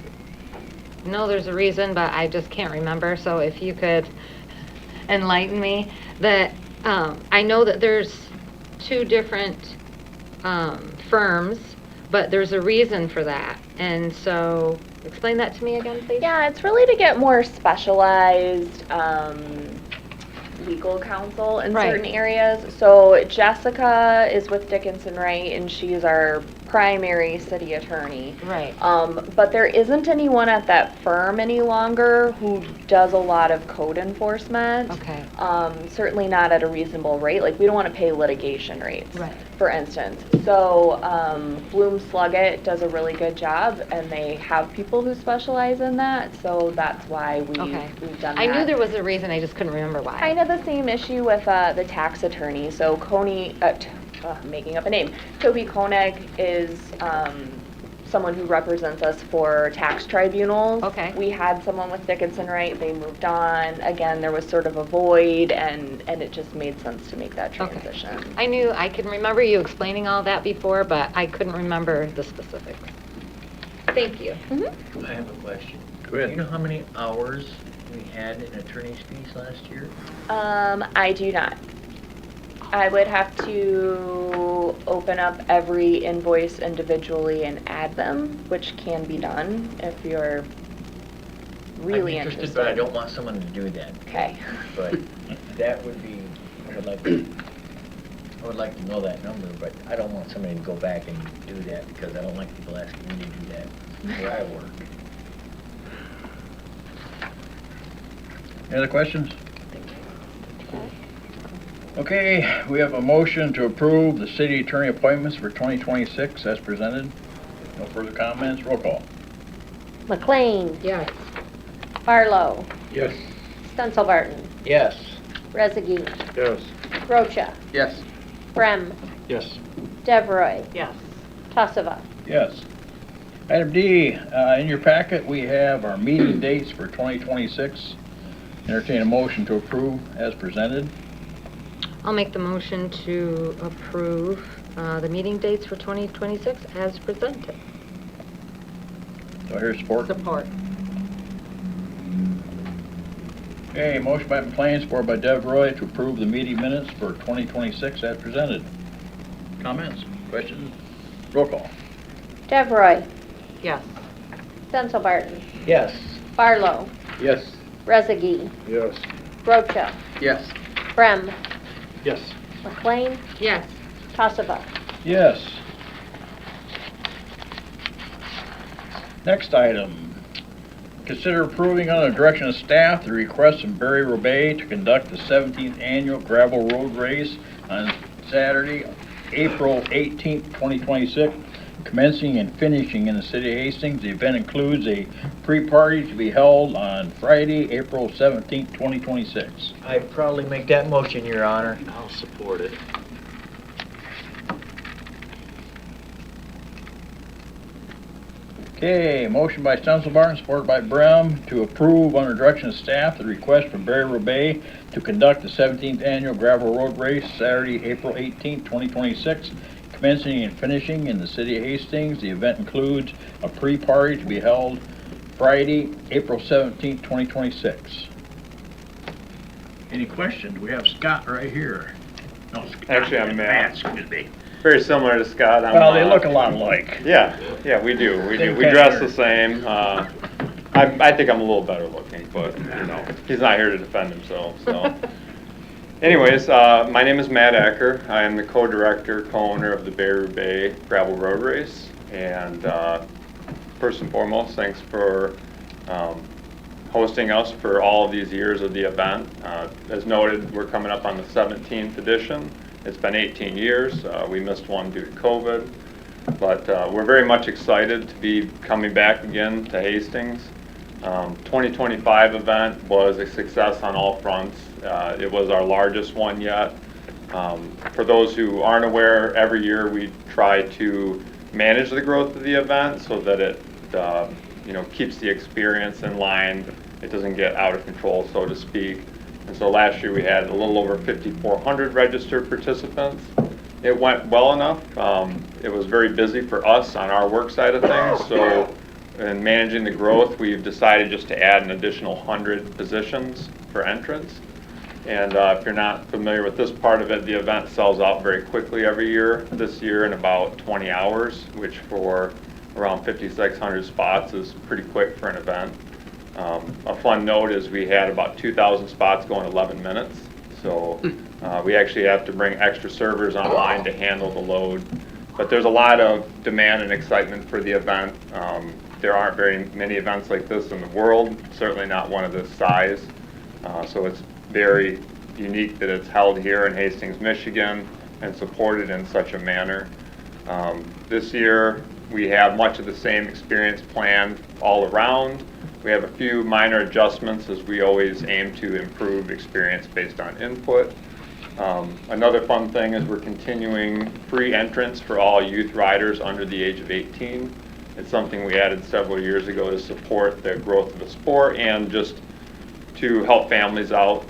[SPEAKER 8] know there's a reason, but I just can't remember, so if you could enlighten me, that, I know that there's two different, firms, but there's a reason for that, and so, explain that to me again, please?
[SPEAKER 1] yeah, it's really to get more specialized, legal counsel in
[SPEAKER 8] Right.
[SPEAKER 1] certain areas. So Jessica is with Dickinson Wright and she's our primary city attorney.
[SPEAKER 8] Right.
[SPEAKER 1] But there isn't anyone at that firm any longer who does a lot of code enforcement.
[SPEAKER 8] Okay.
[SPEAKER 1] Certainly not at a reasonable rate. Like, we don't want to pay litigation rates,
[SPEAKER 8] Right.
[SPEAKER 1] for instance. So Bloom Sluggett does a really good job, and they have people who specialize in that. So that's why we've done that.
[SPEAKER 8] I knew there was a reason, I just couldn't remember why.
[SPEAKER 1] Kind of the same issue with the tax attorney. So making up a name. Toby Koenig is someone who represents us for tax tribunals.
[SPEAKER 8] Okay.
[SPEAKER 1] We had someone with Dickinson Wright, they moved on. Again, there was sort of a void, and it just made sense to make that transition.
[SPEAKER 8] I can remember you explaining all that before, but I couldn't remember the specifics. Thank you.
[SPEAKER 9] I have a question.
[SPEAKER 4] Go ahead.
[SPEAKER 9] Do you know how many hours we had in attorney's fees last year?
[SPEAKER 1] I do not. I would have to open up every invoice individually and add them, which can be done if you're really
[SPEAKER 9] I'm
[SPEAKER 1] interested.
[SPEAKER 9] interested, but I don't want someone to do that.
[SPEAKER 1] Okay.
[SPEAKER 9] But that would be, I would like to know that number, but I don't want somebody to go back and do that because I don't like people asking me to do that where I work.
[SPEAKER 4] Any other questions? Okay, we have a motion to approve the city attorney appointments for 2026 as presented. No further comments, roll call.
[SPEAKER 13] McLean,
[SPEAKER 8] Yes.
[SPEAKER 13] Barlow,
[SPEAKER 14] Yes.
[SPEAKER 13] Stenzelbarton,
[SPEAKER 9] Yes.
[SPEAKER 13] Rezegi,
[SPEAKER 14] Yes.
[SPEAKER 13] Rocha,
[SPEAKER 14] Yes.
[SPEAKER 13] Brem,
[SPEAKER 2] Yes.
[SPEAKER 13] Devroy,
[SPEAKER 3] Yes.
[SPEAKER 13] Tassava.
[SPEAKER 4] Yes. Item D, in your packet, we have our meeting dates for 2026. Entertain a motion to approve as presented.
[SPEAKER 8] I'll make the motion to approve the meeting dates for 2026 as presented.
[SPEAKER 4] Do I hear support?
[SPEAKER 3] Support.
[SPEAKER 4] Okay, motion by McLean, support by Devroy to approve the meeting minutes for 2026 as presented. Comments, questions? Roll call.
[SPEAKER 13] Devroy,
[SPEAKER 3] Yes.
[SPEAKER 13] Senselbarton,
[SPEAKER 9] Yes.
[SPEAKER 13] Barlow,
[SPEAKER 6] Yes.
[SPEAKER 13] Rezegi,
[SPEAKER 14] Yes.
[SPEAKER 13] Rocha,
[SPEAKER 6] Yes.
[SPEAKER 13] Brem,
[SPEAKER 2] Yes.
[SPEAKER 13] McLean,
[SPEAKER 8] Yes.
[SPEAKER 13] Tassava.
[SPEAKER 4] Yes. Next item. Consider approving under the direction of staff the request from Barry Robay to conduct the 17th annual gravel road race on Saturday, April 18th, 2026, commencing and finishing in the city of Hastings. The event includes a pre-party to be held on Friday, April 17th, 2026.
[SPEAKER 9] I proudly make that motion, Your Honor.
[SPEAKER 2] I'll support it.
[SPEAKER 4] Okay, motion by Stenzelbarton, supported by Brem, to approve under direction of staff the request from Barry Robay to conduct the 17th annual gravel road race Saturday, April 18th, 2026, commencing and finishing in the city of Hastings. The event includes a pre-party to be held Friday, April 17th, 2026. Any questions? We have Scott right here. No, Scott.
[SPEAKER 5] Actually, I'm Matt.
[SPEAKER 4] Excuse me.
[SPEAKER 5] Very similar to Scott.
[SPEAKER 4] Well, they look a lot alike.
[SPEAKER 5] Yeah, we do. We
[SPEAKER 4] Same
[SPEAKER 5] do. We
[SPEAKER 4] kind
[SPEAKER 5] dress
[SPEAKER 4] of
[SPEAKER 5] the same. I think I'm a little better looking, but, he's not here to defend himself, so. Anyways, my name is Matt Acker. I am the co-director, co-owner of the Barry Bay Gravel Road Race. And first and foremost, thanks for hosting us for all of these years of the event. As noted, we're coming up on the 17th edition. It's been 18 years. We missed one due to COVID. But we're very much excited to be coming back again to Hastings. 2025 event was a success on all fronts. It was our largest one yet. For those who aren't aware, every year we try to manage the growth of the event so that it keeps the experience in line. It doesn't get out of control, so to speak. And so last year we had a little over 5,400 registered participants. It went well enough. It was very busy for us on our work side of things. So in managing the growth, we've decided just to add an additional 100 positions for entrance. And if you're not familiar with this part of it, the event sells out very quickly every year. This year in about 20 hours, which for around 5,600 spots is pretty quick for an event. A fun note is we had about 2,000 spots go in 11 minutes. So we actually have to bring extra servers online to handle the load. But there's a lot of demand and excitement for the event. There aren't very many events like this in the world, certainly not one of this size. So it's very unique that it's held here in Hastings, Michigan, and supported in such a manner. This year, we have much of the same experience planned all around. We have a few minor adjustments as we always aim to improve experience based on input. Another fun thing is we're continuing free entrance for all youth riders under the age of 18. It's something we added several years ago to support the growth of the sport and just to help families out.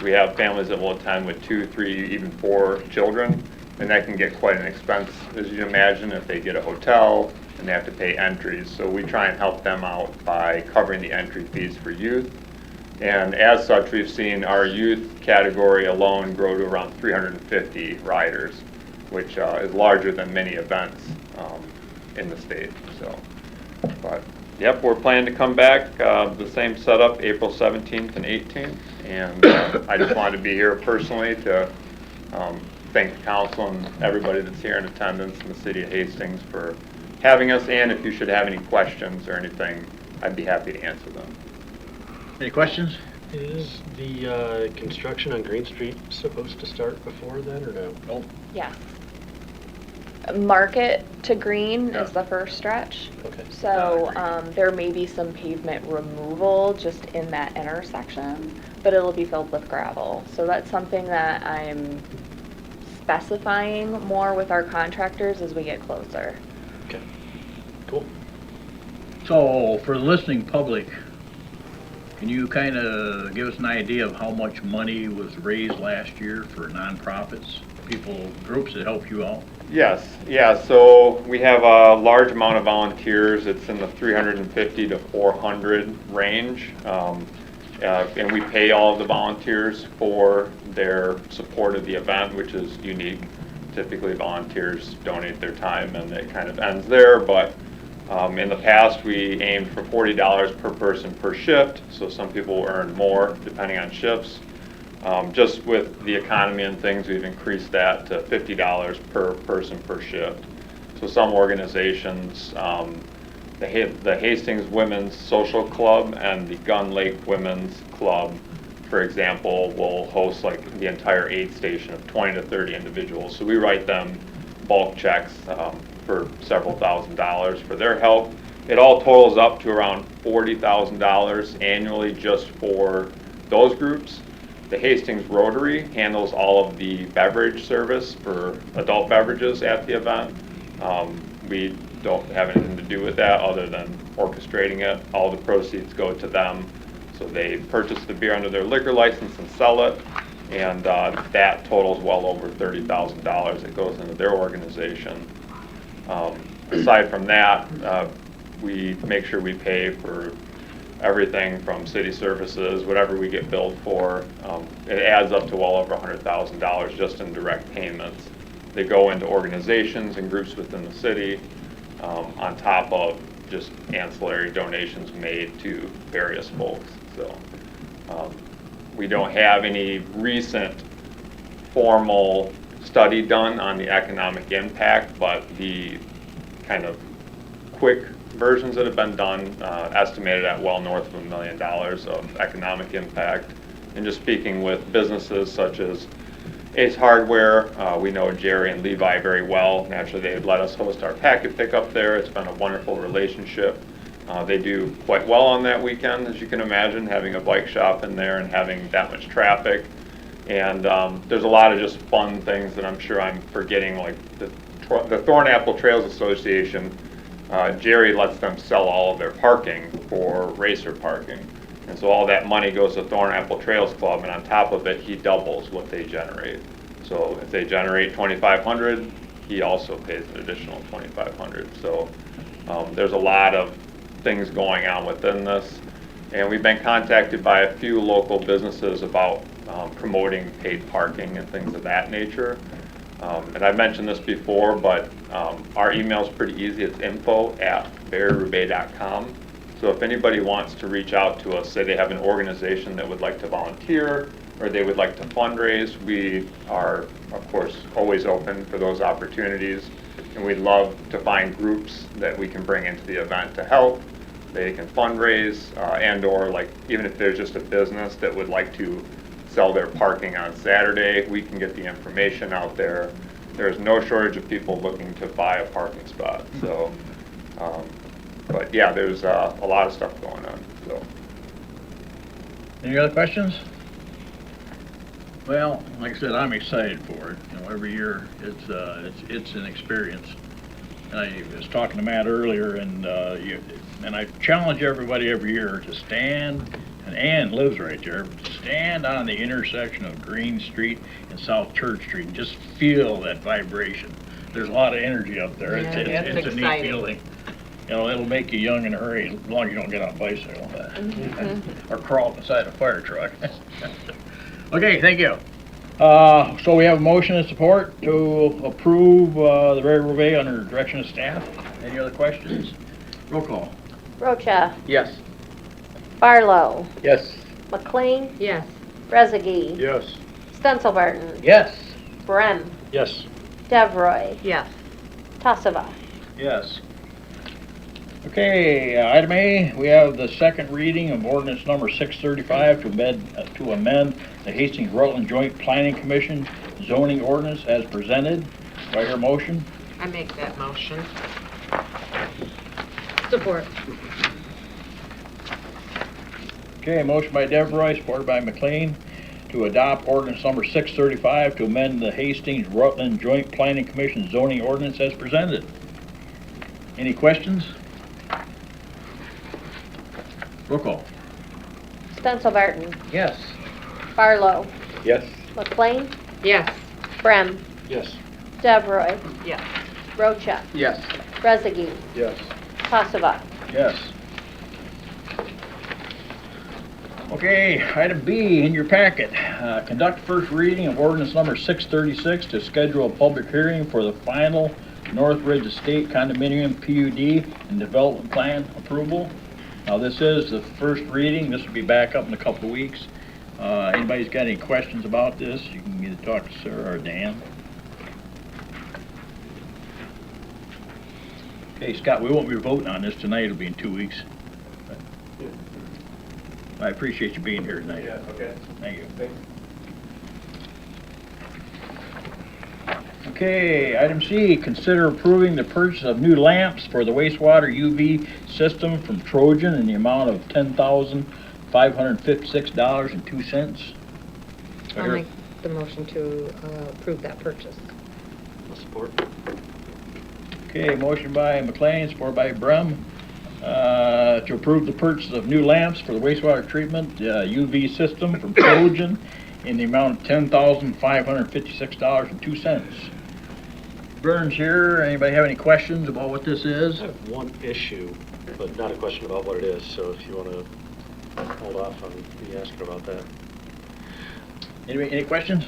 [SPEAKER 5] We have families that will attend with 2, 3, even 4 children, and that can get quite an expense, as you imagine, if they get a hotel and they have to pay entries. So we try and help them out by covering the entry fees for youth. And as such, we've seen our youth category alone grow to around 350 riders, which is larger than many events in the state. So, but yep, we're planning to come back, the same setup, April 17th and 18th. And I just wanted to be here personally to thank the council and everybody that's here in attendance in the city of Hastings for having us. And if you should have any questions or anything, I'd be happy to answer them.
[SPEAKER 4] Any questions?
[SPEAKER 2] Is the construction on Green Street supposed to start before then, or no?
[SPEAKER 4] Nope.
[SPEAKER 1] Yes. Market to Green
[SPEAKER 2] Yeah.
[SPEAKER 1] is the first stretch.
[SPEAKER 2] Okay.
[SPEAKER 1] So there may be some pavement removal just in that intersection, but it'll be filled with gravel. So that's something that I'm specifying more with our contractors as we get closer.
[SPEAKER 2] Okay, cool.
[SPEAKER 4] So, for the listening public, can you kind of give us an idea of how much money was raised last year for nonprofits, groups that help you out?
[SPEAKER 15] Yes, yeah, so we have a large amount of volunteers. It's in the 350 to 400 range. And we pay all of the volunteers for their support of the event, which is unique. Typically volunteers donate their time and it kind of ends there, but in the past we aimed for $40 per person per shift, so some people earn more depending on shifts. Just with the economy and things, we've increased that to $50 per person per shift. So some organizations, the Hastings Women's Social Club and the Gun Lake Women's Club, for example, will host like the entire aid station of 20 to 30 individuals. So we write them bulk checks for several $1,000s for their help. It all totals up to around $40,000 annually just for those groups. The Hastings Rotary handles all of the beverage service for adult beverages at the event. We don't have anything to do with that other than orchestrating it. All the proceeds go to them. So they purchase the beer under their liquor license and sell it. And that totals well over $30,000 that goes into their organization. Aside from that, we make sure we pay for everything from city services, whatever we get billed for. It adds up to well over $100,000 just in direct payments. They go into organizations and groups within the city, on top of just ancillary donations made to various folks. So we don't have any recent formal study done on the economic impact, but the kind of quick versions that have been done estimated at well north of $1 million of economic impact. And just speaking with businesses such as Ace Hardware, we know Jerry and Levi very well. Naturally, they let us host our packet pickup there. It's been a wonderful relationship. They do quite well on that weekend, as you can imagine, having a bike shop in there and having that much traffic. And there's a lot of just fun things that I'm sure I'm forgetting, like the Thornapple Trails Association. Jerry lets them sell all of their parking for racer parking. And so all that money goes to Thornapple Trails Club, and on top of it, he doubles what they generate. So if they generate $2,500, he also pays an additional $2,500. So there's a lot of things going on within this. And we've been contacted by a few local businesses about promoting paid parking and things of that nature. And I've mentioned this before, but our email is pretty easy. It's info@barryroubaix.com. So if anybody wants to reach out to us, say they have an organization that would like to volunteer or they would like to fundraise, we are, of course, always open for those opportunities. And we'd love to find groups that we can bring into the event to help. They can fundraise and or like even if there's just a business that would like to sell their parking on Saturday, we can get the information out there. There's no shortage of people looking to buy a parking spot. So, but yeah, there's a lot of stuff going on. So,
[SPEAKER 4] Any other questions? Well, like I said, I'm excited for it. You know, every year it's an experience. And I was talking to Matt earlier, and I challenge everybody every year to stand. And Ann lives right there. Stand on the intersection of Green Street and South Church Street and just feel that vibration. There's a lot of energy up there.
[SPEAKER 3] Yeah,
[SPEAKER 4] It's a neat
[SPEAKER 3] exciting.
[SPEAKER 4] feeling. You know, it'll make you young in a hurry as long as you don't get on a bicycle or crawl beside a fire truck. Okay, thank you. So we have a motion and support to approve the Barry Roubaix under direction of staff. Any other questions? Roll call.
[SPEAKER 13] Rocha.
[SPEAKER 9] Yes.
[SPEAKER 13] Barlow.
[SPEAKER 9] Yes.
[SPEAKER 13] McLean.
[SPEAKER 8] Yes.
[SPEAKER 13] Rezegi.
[SPEAKER 2] Yes.
[SPEAKER 13] Stenzelbarton.
[SPEAKER 4] Yes.
[SPEAKER 13] Brem.
[SPEAKER 2] Yes.
[SPEAKER 13] Devroy.
[SPEAKER 3] Yes.
[SPEAKER 13] Tassava.
[SPEAKER 4] Yes. Okay, item A, we have the second reading of ordinance number 635 to amend the Hastings Rutland Joint Planning Commission zoning ordinance as presented. Do I hear a motion?
[SPEAKER 3] I make that motion.
[SPEAKER 8] Support.
[SPEAKER 4] Okay, motion by Devroy, supported by McLean. to adopt ordinance number 635 to amend the Hastings-Rutland Joint Planning Commission zoning ordinance as presented. Any questions? Roll call.
[SPEAKER 13] Stenzel
[SPEAKER 9] Yes.
[SPEAKER 13] Barlow.
[SPEAKER 6] Yes.
[SPEAKER 13] McLean.
[SPEAKER 8] Yes.
[SPEAKER 13] Brem.
[SPEAKER 2] Yes.
[SPEAKER 13] DeVroy.
[SPEAKER 3] Yes.
[SPEAKER 13] Rocha.
[SPEAKER 6] Yes.
[SPEAKER 13] Rezegi.
[SPEAKER 2] Yes.
[SPEAKER 13] Tassava.
[SPEAKER 4] Yes. Okay, item B in your packet. Conduct first reading of ordinance number 636 to schedule a public hearing for the final Northridge Estate Condominium PUD and development plan approval. Now, this is the first reading. This will be back up in a couple of weeks. Anybody's got any questions about this, you can either talk to Sarah or Dan. Okay, Scott, we won't be voting on this tonight. It'll be in 2 weeks. I appreciate you being here tonight.
[SPEAKER 5] Yeah, okay.
[SPEAKER 4] Thank you.
[SPEAKER 5] Thanks.
[SPEAKER 4] Okay, item C, consider approving the purchase of new lamps for the wastewater UV system from Trojan in the amount of $10,556.02.
[SPEAKER 8] I'll make the motion to approve that purchase.
[SPEAKER 2] I'll support.
[SPEAKER 4] Okay, motion by McLean, support by Brum, to approve the purchase of new lamps for the wastewater treatment UV system from Trojan in the amount of $10,556.02. Burns here. Anybody have any questions about what this is?
[SPEAKER 2] I have one issue, but not a question about what it is, so if you want to hold off on me asking about that.
[SPEAKER 4] Any questions?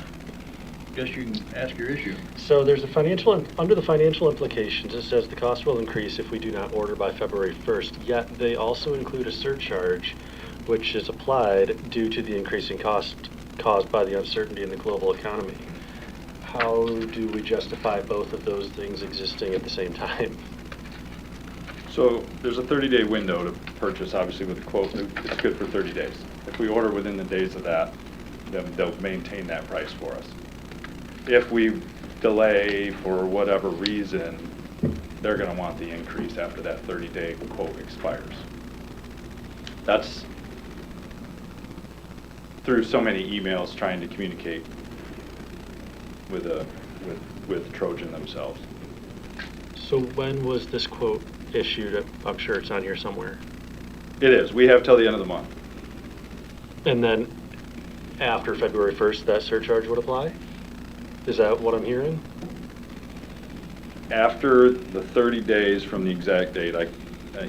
[SPEAKER 4] Guess you can ask your issue.
[SPEAKER 2] So there's under the financial implications, it says the cost will increase if we do not order by February 1st, yet they also include a surcharge which is applied due to the increasing cost caused by the uncertainty in the global economy. How do we justify both of those things existing at the same time?
[SPEAKER 16] So there's a 30-day window to purchase, obviously with the quote, it's good for 30 days. If we order within the days of that, then they'll maintain that price for us. If we delay for whatever reason, they're gonna want the increase after that 30-day quote expires. That's through so many emails trying to communicate with Trojan themselves.
[SPEAKER 2] So when was this quote issued? I'm sure it's on here somewhere.
[SPEAKER 16] It is. We have till the end of the month.
[SPEAKER 2] And then after February 1st, that surcharge would apply? Is that what I'm hearing?
[SPEAKER 16] After the 30 days from the exact date,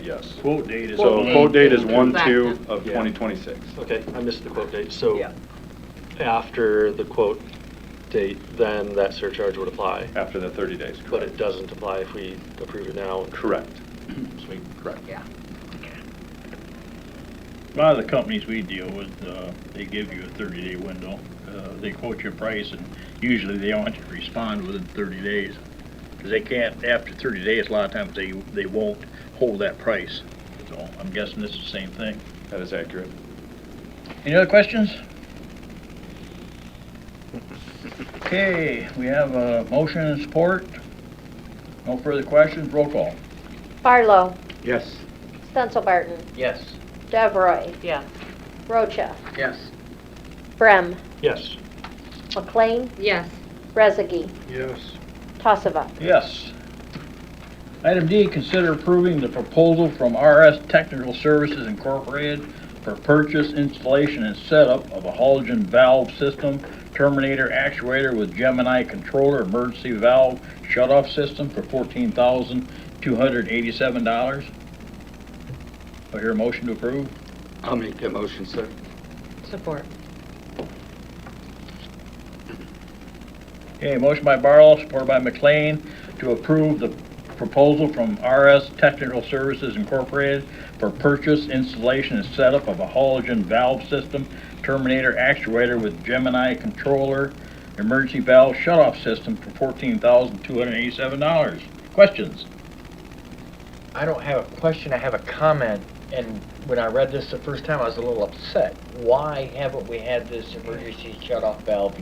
[SPEAKER 16] yes.
[SPEAKER 4] Quote date is.
[SPEAKER 16] So quote date is 1/2 of
[SPEAKER 2] Yeah.
[SPEAKER 16] 2026.
[SPEAKER 2] Okay, I missed the quote date. So after the quote date, then that surcharge would apply?
[SPEAKER 16] After the 30 days, correct.
[SPEAKER 2] But it doesn't apply if we approve it now?
[SPEAKER 16] Correct.
[SPEAKER 2] Sweet.
[SPEAKER 16] Correct.
[SPEAKER 3] Yeah.
[SPEAKER 4] A lot of the companies we deal with, they give you a 30-day window. They quote you a price, and usually they want you to respond within 30 days. Because they can't, after 30 days, a lot of times they won't hold that price. So I'm guessing this is the same thing.
[SPEAKER 16] That is accurate.
[SPEAKER 4] Any other questions? Okay, we have a motion and support. No further questions, roll call.
[SPEAKER 13] Barlow.
[SPEAKER 6] Yes.
[SPEAKER 13] Stenzel
[SPEAKER 9] Yes.
[SPEAKER 13] DeVroy.
[SPEAKER 3] Yes.
[SPEAKER 13] Rocha.
[SPEAKER 6] Yes.
[SPEAKER 13] Brem.
[SPEAKER 2] Yes.
[SPEAKER 13] McLean.
[SPEAKER 8] Yes.
[SPEAKER 13] Rezegi.
[SPEAKER 11] Yes.
[SPEAKER 13] Tassava.
[SPEAKER 4] Yes. Item D, consider approving the proposal from RS Technical Services Incorporated for purchase, installation, and setup of a halogen valve system, terminator actuator with Gemini controller, emergency valve shutoff system for $14,287. Do I hear a motion to approve?
[SPEAKER 6] I'll make that motion, sir.
[SPEAKER 8] Support.
[SPEAKER 4] Okay, motion by Barlow, supported by McLean, to approve the proposal from RS Technical Services Incorporated for purchase, installation, and setup of a halogen valve system, terminator actuator with Gemini controller, emergency valve shutoff system for $14,287. Questions?
[SPEAKER 9] I don't have a question, I have a comment, and when I read this the first time, I was a little upset. Why haven't we had this emergency shut-off valve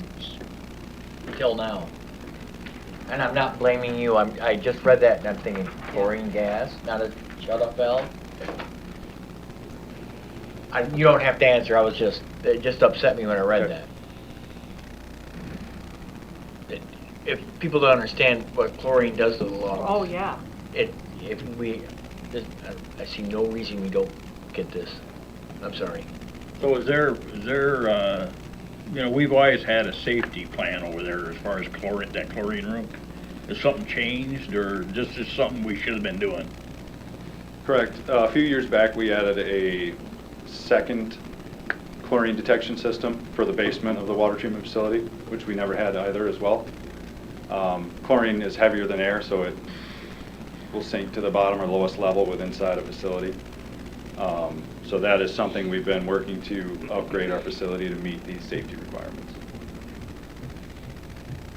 [SPEAKER 9] until now? And I'm not blaming you, I just read that and I'm thinking chlorine gas, not a shut-off valve? You don't have to answer, it just upset me when I read that. if people don't understand what chlorine does to the lungs.
[SPEAKER 3] Oh, yeah.
[SPEAKER 9] I see no reason we don't get this. I'm sorry.
[SPEAKER 4] So is there, we've always had a safety plan over there as far as chlorine, that chlorine room. Has something changed, or just is something we should have been doing?
[SPEAKER 16] Correct. A few years back, we added a second chlorine detection system for the basement of the water treatment facility, which we never had either as well. Chlorine is heavier than air, so it will sink to the bottom or lowest level within inside a facility. So that is something we've been working to upgrade our facility to meet these safety requirements.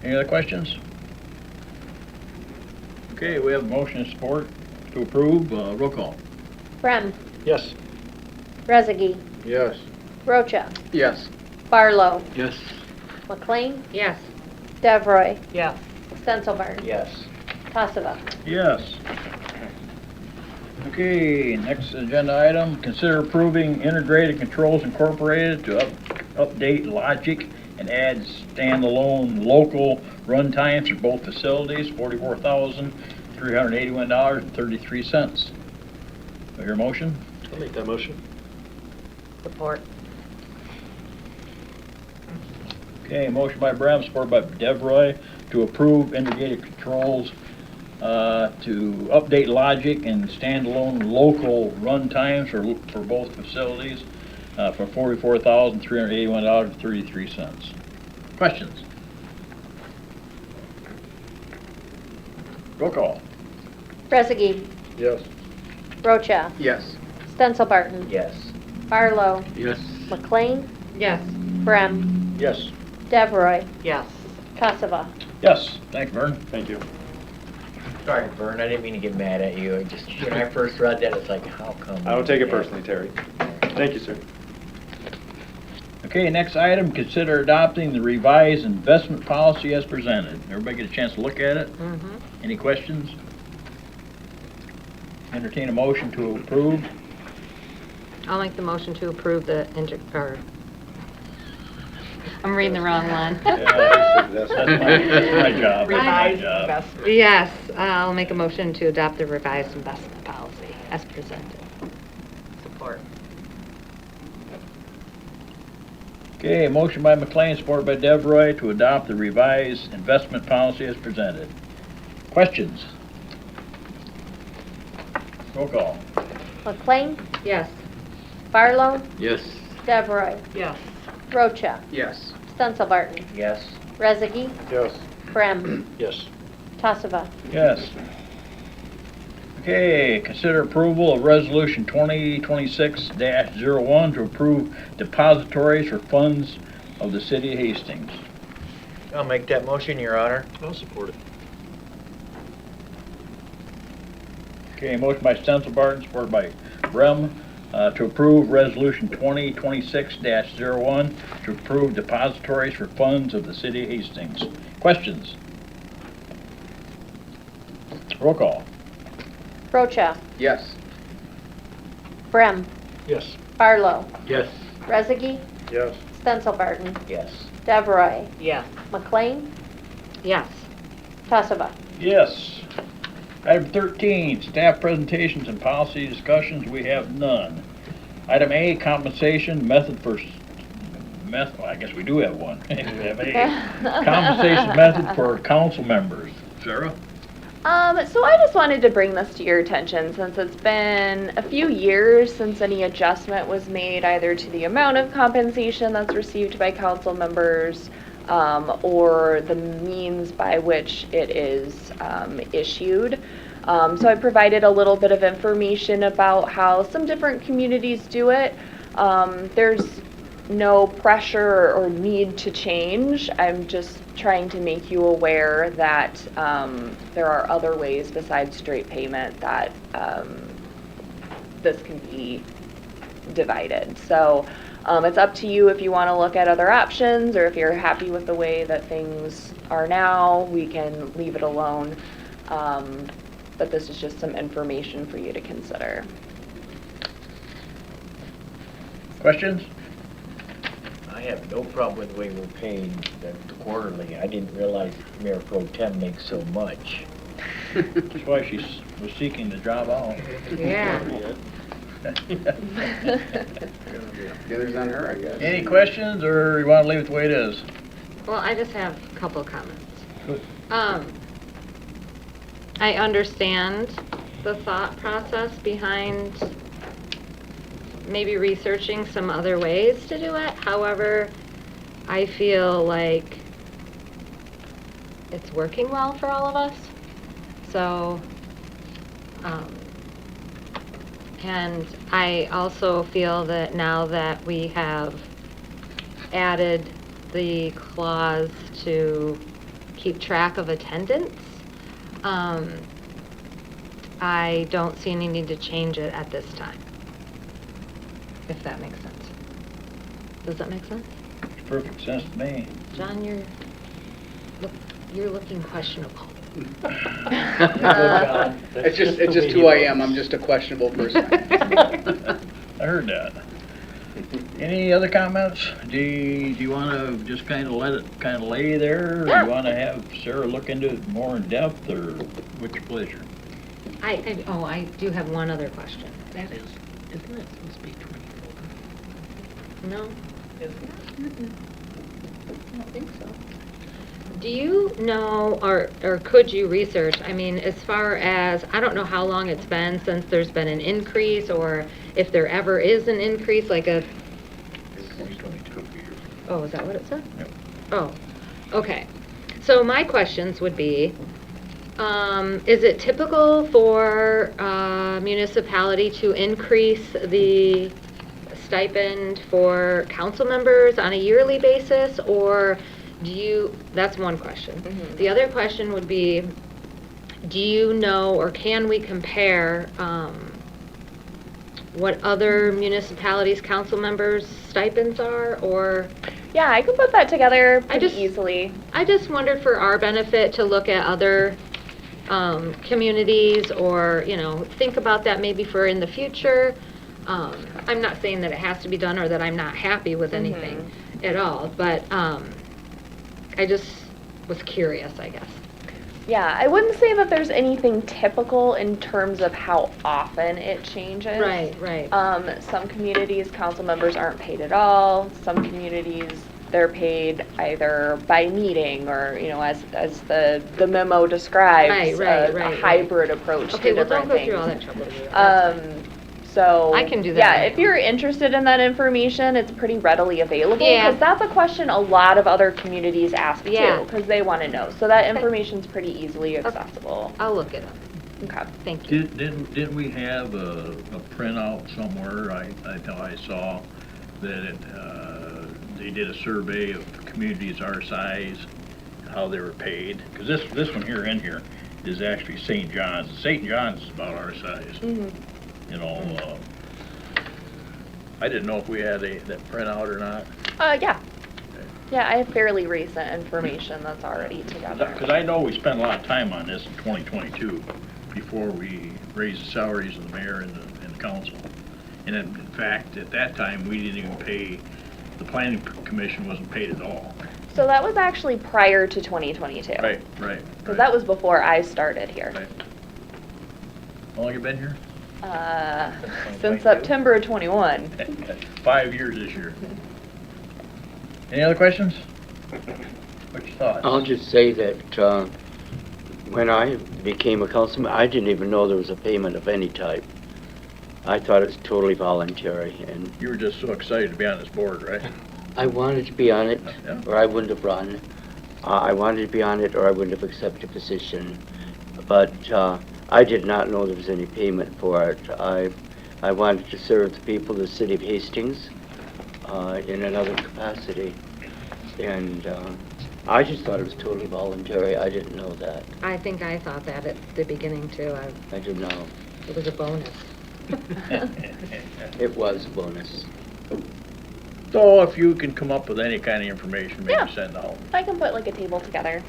[SPEAKER 4] Any other questions? Okay, we have motion and support to approve. Roll call.
[SPEAKER 13] Brem.
[SPEAKER 2] Yes.
[SPEAKER 13] Rezegi.
[SPEAKER 11] Yes.
[SPEAKER 13] Rocha.
[SPEAKER 6] Yes.
[SPEAKER 13] Barlow.
[SPEAKER 6] Yes.
[SPEAKER 13] McLean.
[SPEAKER 8] Yes.
[SPEAKER 13] Devroy.
[SPEAKER 3] Yes.
[SPEAKER 13] Stenzelbarton.
[SPEAKER 9] Yes.
[SPEAKER 13] Tassava.
[SPEAKER 4] Yes. Okay, next agenda item, consider approving Integrated Controls Incorporated to update logic and add standalone local run times for both facilities, $44,381.33. Do I hear a motion?
[SPEAKER 2] I'll make that motion.
[SPEAKER 3] Support.
[SPEAKER 4] Okay, motion by Brem, support by Devroy to approve Integrated Controls to update logic and standalone local run times for both facilities for $44,381.33. Questions? Roll call.
[SPEAKER 13] Rezegi.
[SPEAKER 11] Yes.
[SPEAKER 13] Rocha.
[SPEAKER 6] Yes.
[SPEAKER 13] Stenzelbarton.
[SPEAKER 9] Yes.
[SPEAKER 13] Barlow.
[SPEAKER 6] Yes.
[SPEAKER 13] McLean.
[SPEAKER 8] Yes.
[SPEAKER 13] Brem.
[SPEAKER 4] Yes.
[SPEAKER 13] Devroy.
[SPEAKER 3] Yes.
[SPEAKER 13] Tassava.
[SPEAKER 4] Yes. Thanks, Vern.
[SPEAKER 16] Thank you.
[SPEAKER 9] Sorry, Vern, I didn't mean to get mad at you. When I first read that, it's like, how come?
[SPEAKER 16] I don't take it personally, Terry. Thank you, sir.
[SPEAKER 4] Okay, next item, consider adopting the revised investment policy as presented. Everybody get a chance to look at it?
[SPEAKER 3] Mm-hmm.
[SPEAKER 4] Any questions? Entertain a motion to approve.
[SPEAKER 8] I'll make the motion to approve the I'm reading the wrong one.
[SPEAKER 4] That's my job.
[SPEAKER 3] Revised
[SPEAKER 4] That's my job.
[SPEAKER 3] investment.
[SPEAKER 8] Yes, I'll make a motion to adopt the revised investment policy as presented.
[SPEAKER 3] Support.
[SPEAKER 4] Okay, motion by McLean, supported by Devroy to adopt the revised investment policy as presented. Questions? Roll call.
[SPEAKER 13] McLean.
[SPEAKER 8] Yes.
[SPEAKER 13] Barlow.
[SPEAKER 6] Yes.
[SPEAKER 13] Devroy.
[SPEAKER 3] Yes.
[SPEAKER 13] Rocha.
[SPEAKER 6] Yes.
[SPEAKER 13] Stenzelbarton.
[SPEAKER 9] Yes.
[SPEAKER 13] Rezegi.
[SPEAKER 11] Yes.
[SPEAKER 13] Brem.
[SPEAKER 2] Yes.
[SPEAKER 13] Tassava.
[SPEAKER 4] Yes. Okay, consider approval of resolution 2026-01 to approve depositories for funds of the city of Hastings.
[SPEAKER 9] I'll make that motion, Your Honor.
[SPEAKER 2] I'll support it.
[SPEAKER 4] Okay, motion by Stenzelbarton, supported by Brem, to approve resolution 2026-01 to approve depositories for funds of the city of Hastings. Questions? Roll call.
[SPEAKER 13] Rocha.
[SPEAKER 6] Yes.
[SPEAKER 13] Brem.
[SPEAKER 2] Yes.
[SPEAKER 13] Barlow.
[SPEAKER 6] Yes.
[SPEAKER 13] Rezegi.
[SPEAKER 11] Yes.
[SPEAKER 13] Stenzelbarton.
[SPEAKER 9] Yes.
[SPEAKER 13] Devroy.
[SPEAKER 3] Yes.
[SPEAKER 13] McLean.
[SPEAKER 8] Yes.
[SPEAKER 13] Tassava.
[SPEAKER 4] Yes. Item 13, staff presentations and policy discussions. We have none. Item A, compensation method for, well, I guess we do have one. We have A, compensation method for council members. Sarah?
[SPEAKER 1] So I just wanted to bring this to your attention since it's been a few years since any adjustment was made either to the amount of compensation that's received by council members or the means by which it is issued. So I provided a little bit of information about how some different communities do it. There's no pressure or need to change. I'm just trying to make you aware that there are other ways besides straight payment that this can be divided. So it's up to you if you want to look at other options, or if you're happy with the way that things are now, we can leave it alone. But this is just some information for you to consider.
[SPEAKER 4] Questions?
[SPEAKER 9] I I have no problem with the way we're paying the quarterly. I didn't realize Mayor Pro Tem makes so much.
[SPEAKER 4] That's why she was seeking the job out.
[SPEAKER 8] Yeah.
[SPEAKER 6] Feathers on her, I guess.
[SPEAKER 4] Any questions, or you want to leave it the way it is?
[SPEAKER 8] Well, I just have a couple comments. I understand the thought process behind maybe researching some other ways to do it. However, I feel like it's working well for all of us. So, and I also feel that now that we have added the clause to keep track of attendance, I don't see any need to change it at this time. If that makes sense. Does that make sense?
[SPEAKER 4] Makes perfect sense to me.
[SPEAKER 8] John, you're looking questionable.
[SPEAKER 6] It's just who I am. I'm just a questionable person.
[SPEAKER 4] I heard that. Any other comments? Do you want to just kind of let it kind of lay there? Or do you want to have Sarah look into it more in depth, or what's your pleasure?
[SPEAKER 8] I do have one other question.
[SPEAKER 4] Isn't it supposed to be 24?
[SPEAKER 8] No?
[SPEAKER 1] Isn't it? I don't think so.
[SPEAKER 8] Do you know, or could you research, I mean, as far as, I don't know how long it's been since there's been an increase, or if there ever is an increase, like a... Oh, is that what it said?
[SPEAKER 4] Yep.
[SPEAKER 8] Oh, okay. So my questions would be, is it typical for a municipality to increase the stipend for council members on a yearly basis, or that's one question.
[SPEAKER 1] Mm-hmm.
[SPEAKER 8] The other question would be, do you know, or can we compare what other municipalities' council members' stipends are, or?
[SPEAKER 1] Yeah, I could put that together pretty easily.
[SPEAKER 8] I just wondered for our benefit to look at other communities, or, think about that maybe for in the future. I'm not saying that it has to be done or that I'm not happy with anything at all, but I just was curious, I guess.
[SPEAKER 1] Yeah, I wouldn't say that there's anything typical in terms of how often it changes.
[SPEAKER 8] Right.
[SPEAKER 1] Some communities, council members aren't paid at all. Some communities, they're paid either by meeting or, as the memo describes, a hybrid approach to different things.
[SPEAKER 8] Okay, well, don't go through all that trouble.
[SPEAKER 1] So
[SPEAKER 8] I can do that.
[SPEAKER 1] Yeah, if you're interested in that information, it's pretty readily available.
[SPEAKER 8] Yeah.
[SPEAKER 1] Because that's a question a lot of other communities ask
[SPEAKER 8] Yeah.
[SPEAKER 1] too, because they want to know. So that information's pretty easily accessible.
[SPEAKER 8] I'll look it up.
[SPEAKER 1] Okay.
[SPEAKER 8] Thank you.
[SPEAKER 4] Didn't we have a printout somewhere? I thought I saw that they did a survey of communities our size, how they were paid. Because this one here in here is actually St. John's. St. John's is about our size.
[SPEAKER 1] Mm-hmm.
[SPEAKER 4] I didn't know if we had that printout or not.
[SPEAKER 1] Yeah. Yeah, I have fairly recent information that's already together.
[SPEAKER 4] Because I know we spent a lot of time on this in 2022 before we raised the salaries of the mayor and the council. And in fact, at that time, we didn't even pay, the planning commission wasn't paid at all.
[SPEAKER 1] So that was actually prior to 2022.
[SPEAKER 4] Right.
[SPEAKER 1] Because that was before I started here.
[SPEAKER 4] Right. How long you been here?
[SPEAKER 1] Since September of 21.
[SPEAKER 4] 5 years this year. Any other questions? What's your thoughts?
[SPEAKER 6] I'll just say that when I became a councilman, I didn't even know there was a payment of any type. I thought it was totally voluntary, and
[SPEAKER 4] You were just so excited to be on this board, right?
[SPEAKER 6] I wanted to be on it,
[SPEAKER 4] Yeah.
[SPEAKER 6] or I wouldn't have run. I wanted to be on it, or I wouldn't have accepted a position. But I did not know there was any payment for it. I wanted to serve the people of the city of Hastings in another capacity. And I just thought it was totally voluntary. I didn't know that.
[SPEAKER 8] I think I thought that at the beginning too.
[SPEAKER 6] I didn't know.
[SPEAKER 8] It was a bonus.
[SPEAKER 6] It was a bonus.
[SPEAKER 4] So if you can come up with any kind of information, maybe
[SPEAKER 1] Yeah.
[SPEAKER 4] send out.
[SPEAKER 1] I can put like a table together.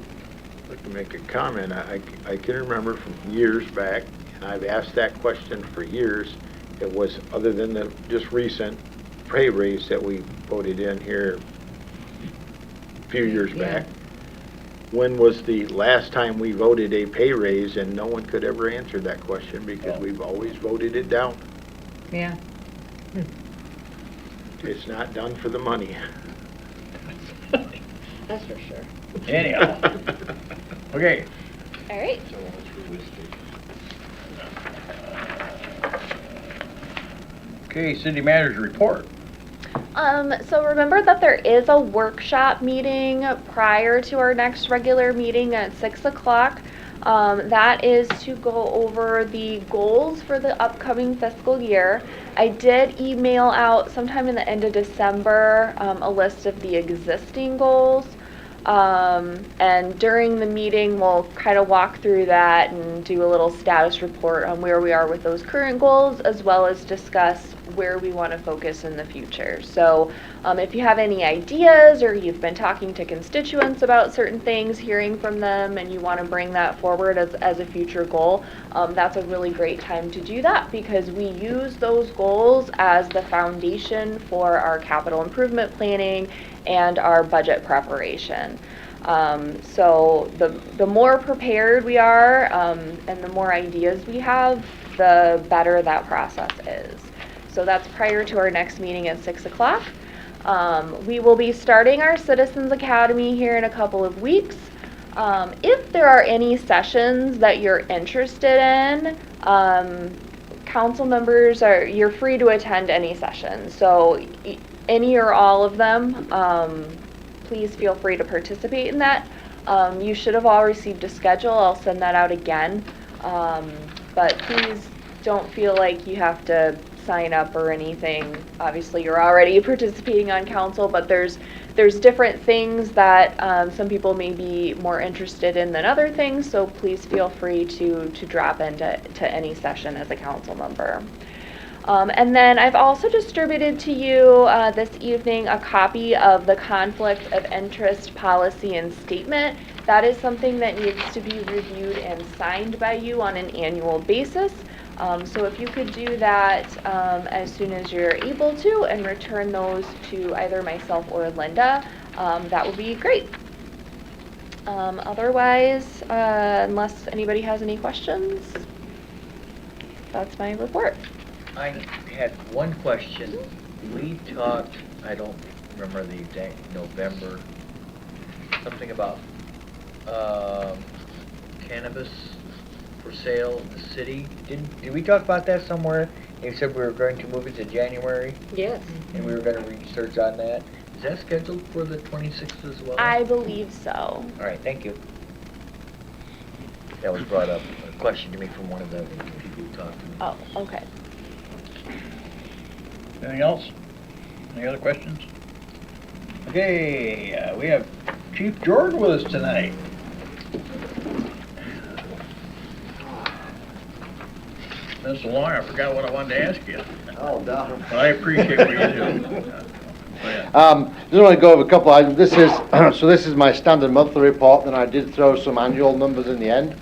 [SPEAKER 14] I'd like to make a comment. I can remember from years back, and I've asked that question for years. It was, other than the just recent pay raise that we voted in here few years
[SPEAKER 8] Yeah.
[SPEAKER 14] back. When was the last time we voted a pay raise? And no one could ever answer that question because we've always voted it down.
[SPEAKER 8] Yeah.
[SPEAKER 14] It's not done for the money.
[SPEAKER 8] That's for sure.
[SPEAKER 7] Anyhow. Okay.
[SPEAKER 13] All right.
[SPEAKER 7] Okay, city manager's report.
[SPEAKER 1] So remember that there is a workshop meeting prior to our next regular meeting at 6 o'clock. That is to go over the goals for the upcoming fiscal year. I did email out sometime in the end of December a list of the existing goals. And during the meeting, we'll kind of walk through that and do a little status report on where we are with those current goals, as well as discuss where we want to focus in the future. So if you have any ideas or you've been talking to constituents about certain things, hearing from them, and you want to bring that forward as a future goal, that's a really great time to do that, because we use those goals as the foundation for our capital improvement planning and our budget preparation. So the more prepared we are and the more ideas we have, the better that process is. So that's prior to our next meeting at 6 o'clock. We will be starting our Citizens Academy here in a couple of weeks. If there are any sessions that you're interested in, council members you're free to attend any sessions. So any or all of them, please feel free to participate in that. You should have all received a schedule. I'll send that out again. But please don't feel like you have to sign up or anything. Obviously, you're already participating on council, but there's different things that some people may be more interested in than other things, so please feel free to drop into any session as a council member. And then I've also distributed to you this evening a copy of the conflict of interest policy and statement. That is something that needs to be reviewed and signed by you on an annual basis. So if you could do that as soon as you're able to and return those to either myself or Linda, that would be great. Otherwise, unless anybody has any questions, that's my report.
[SPEAKER 9] I had one question. We talked, I don't remember the exact November, something about cannabis for sale in the city. Did we talk about that somewhere? You said we were going to move it to January,
[SPEAKER 8] Yes.
[SPEAKER 9] and we were going to research on that. Is that scheduled for the 26th as well?
[SPEAKER 1] I believe so.
[SPEAKER 9] All right, thank you. That was brought up, a question to me from one of the people who talked to me.
[SPEAKER 1] Oh, okay.
[SPEAKER 7] Anything else? Any other questions? Okay, we have Chief Jordan with us tonight. Been so long, I forgot what I wanted to ask you.
[SPEAKER 17] Oh, no.
[SPEAKER 7] But I appreciate what you do.
[SPEAKER 17] Just want to go over a couple items. This is this is my standard monthly report. Then I did throw some annual numbers in the end.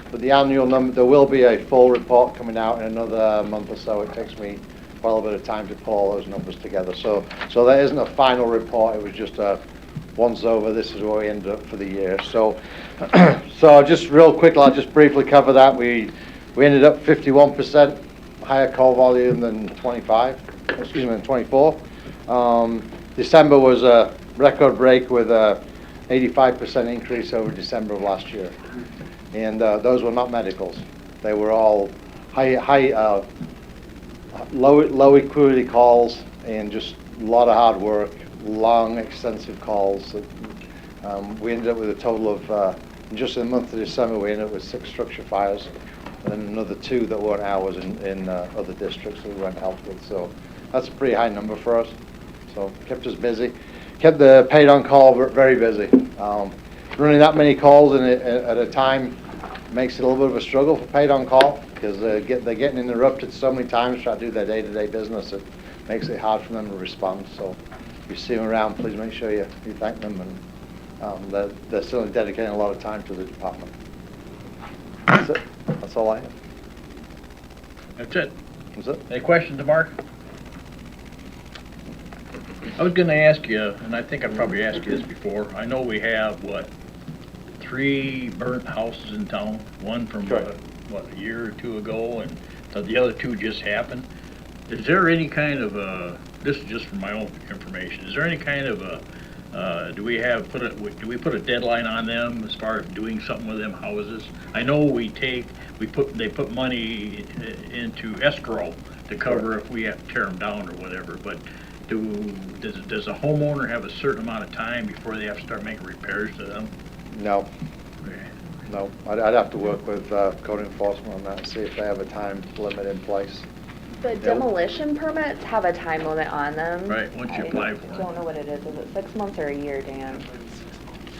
[SPEAKER 17] But the annual number, there will be a full report coming out in another month or so. It takes me quite a bit of time to pull all those numbers together. So that isn't a final report. It was just a once over. This is where we ended up for the year. So just real quick, I'll just briefly cover that. We ended up 51% higher call volume than 24. December was a record break with a 85% increase over December of last year. And those were not medicals. They were all low acuity calls and just a lot of hard work, long, extensive calls. We ended up with a total of, just in the month of December, we ended up with 6 structure fires and another 2 that weren't ours in other districts that we weren't helped with. So that's a pretty high number for us. So kept us busy. Kept the paid on call very busy. Running that many calls at a time makes it a little bit of a struggle for paid on call because they're getting interrupted so many times trying to do their day-to-day business. It makes it hard for them to respond. So if you see them around, please make sure you thank them, and they're certainly dedicating a lot of time to the department. That's it. That's all I have.
[SPEAKER 7] That's it.
[SPEAKER 17] That's it.
[SPEAKER 7] Any questions, Mark?
[SPEAKER 4] I was gonna ask you, and I think I probably asked you this before, I know we have, what, 3 burnt houses in town? One from,
[SPEAKER 17] Correct.
[SPEAKER 4] a year or 2 ago, and the other 2 just happened? Is there any kind of this is just for my own information, is there any kind of do we put a deadline on them as far as doing something with them houses? I know they put money into escrow to cover if we have to tear them down or whatever, but does a homeowner have a certain amount of time before they have to start making repairs to them?
[SPEAKER 17] No. No, I'd have to work with code enforcement on that and see if they have a time limit in place.
[SPEAKER 1] The demolition permits have a time limit on them.
[SPEAKER 4] Right, once you apply for
[SPEAKER 1] I
[SPEAKER 4] it.
[SPEAKER 1] don't know what it is it 6 months or a year, Dan?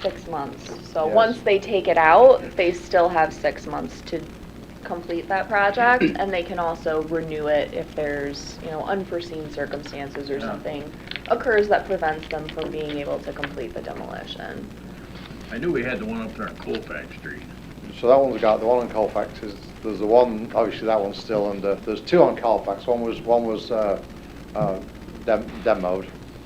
[SPEAKER 1] 6 months. So
[SPEAKER 17] Yes.
[SPEAKER 1] once they take it out, they still have 6 months to complete that project, and they can also renew it if there's, unforeseen circumstances or something occurs that prevents them from being able to complete the demolition.
[SPEAKER 4] I knew we had the one up there on Colfax Street.
[SPEAKER 17] So that one's got, the one on Colfax there's the one, obviously that one's still under, there's 2 on Colfax. One was demoed,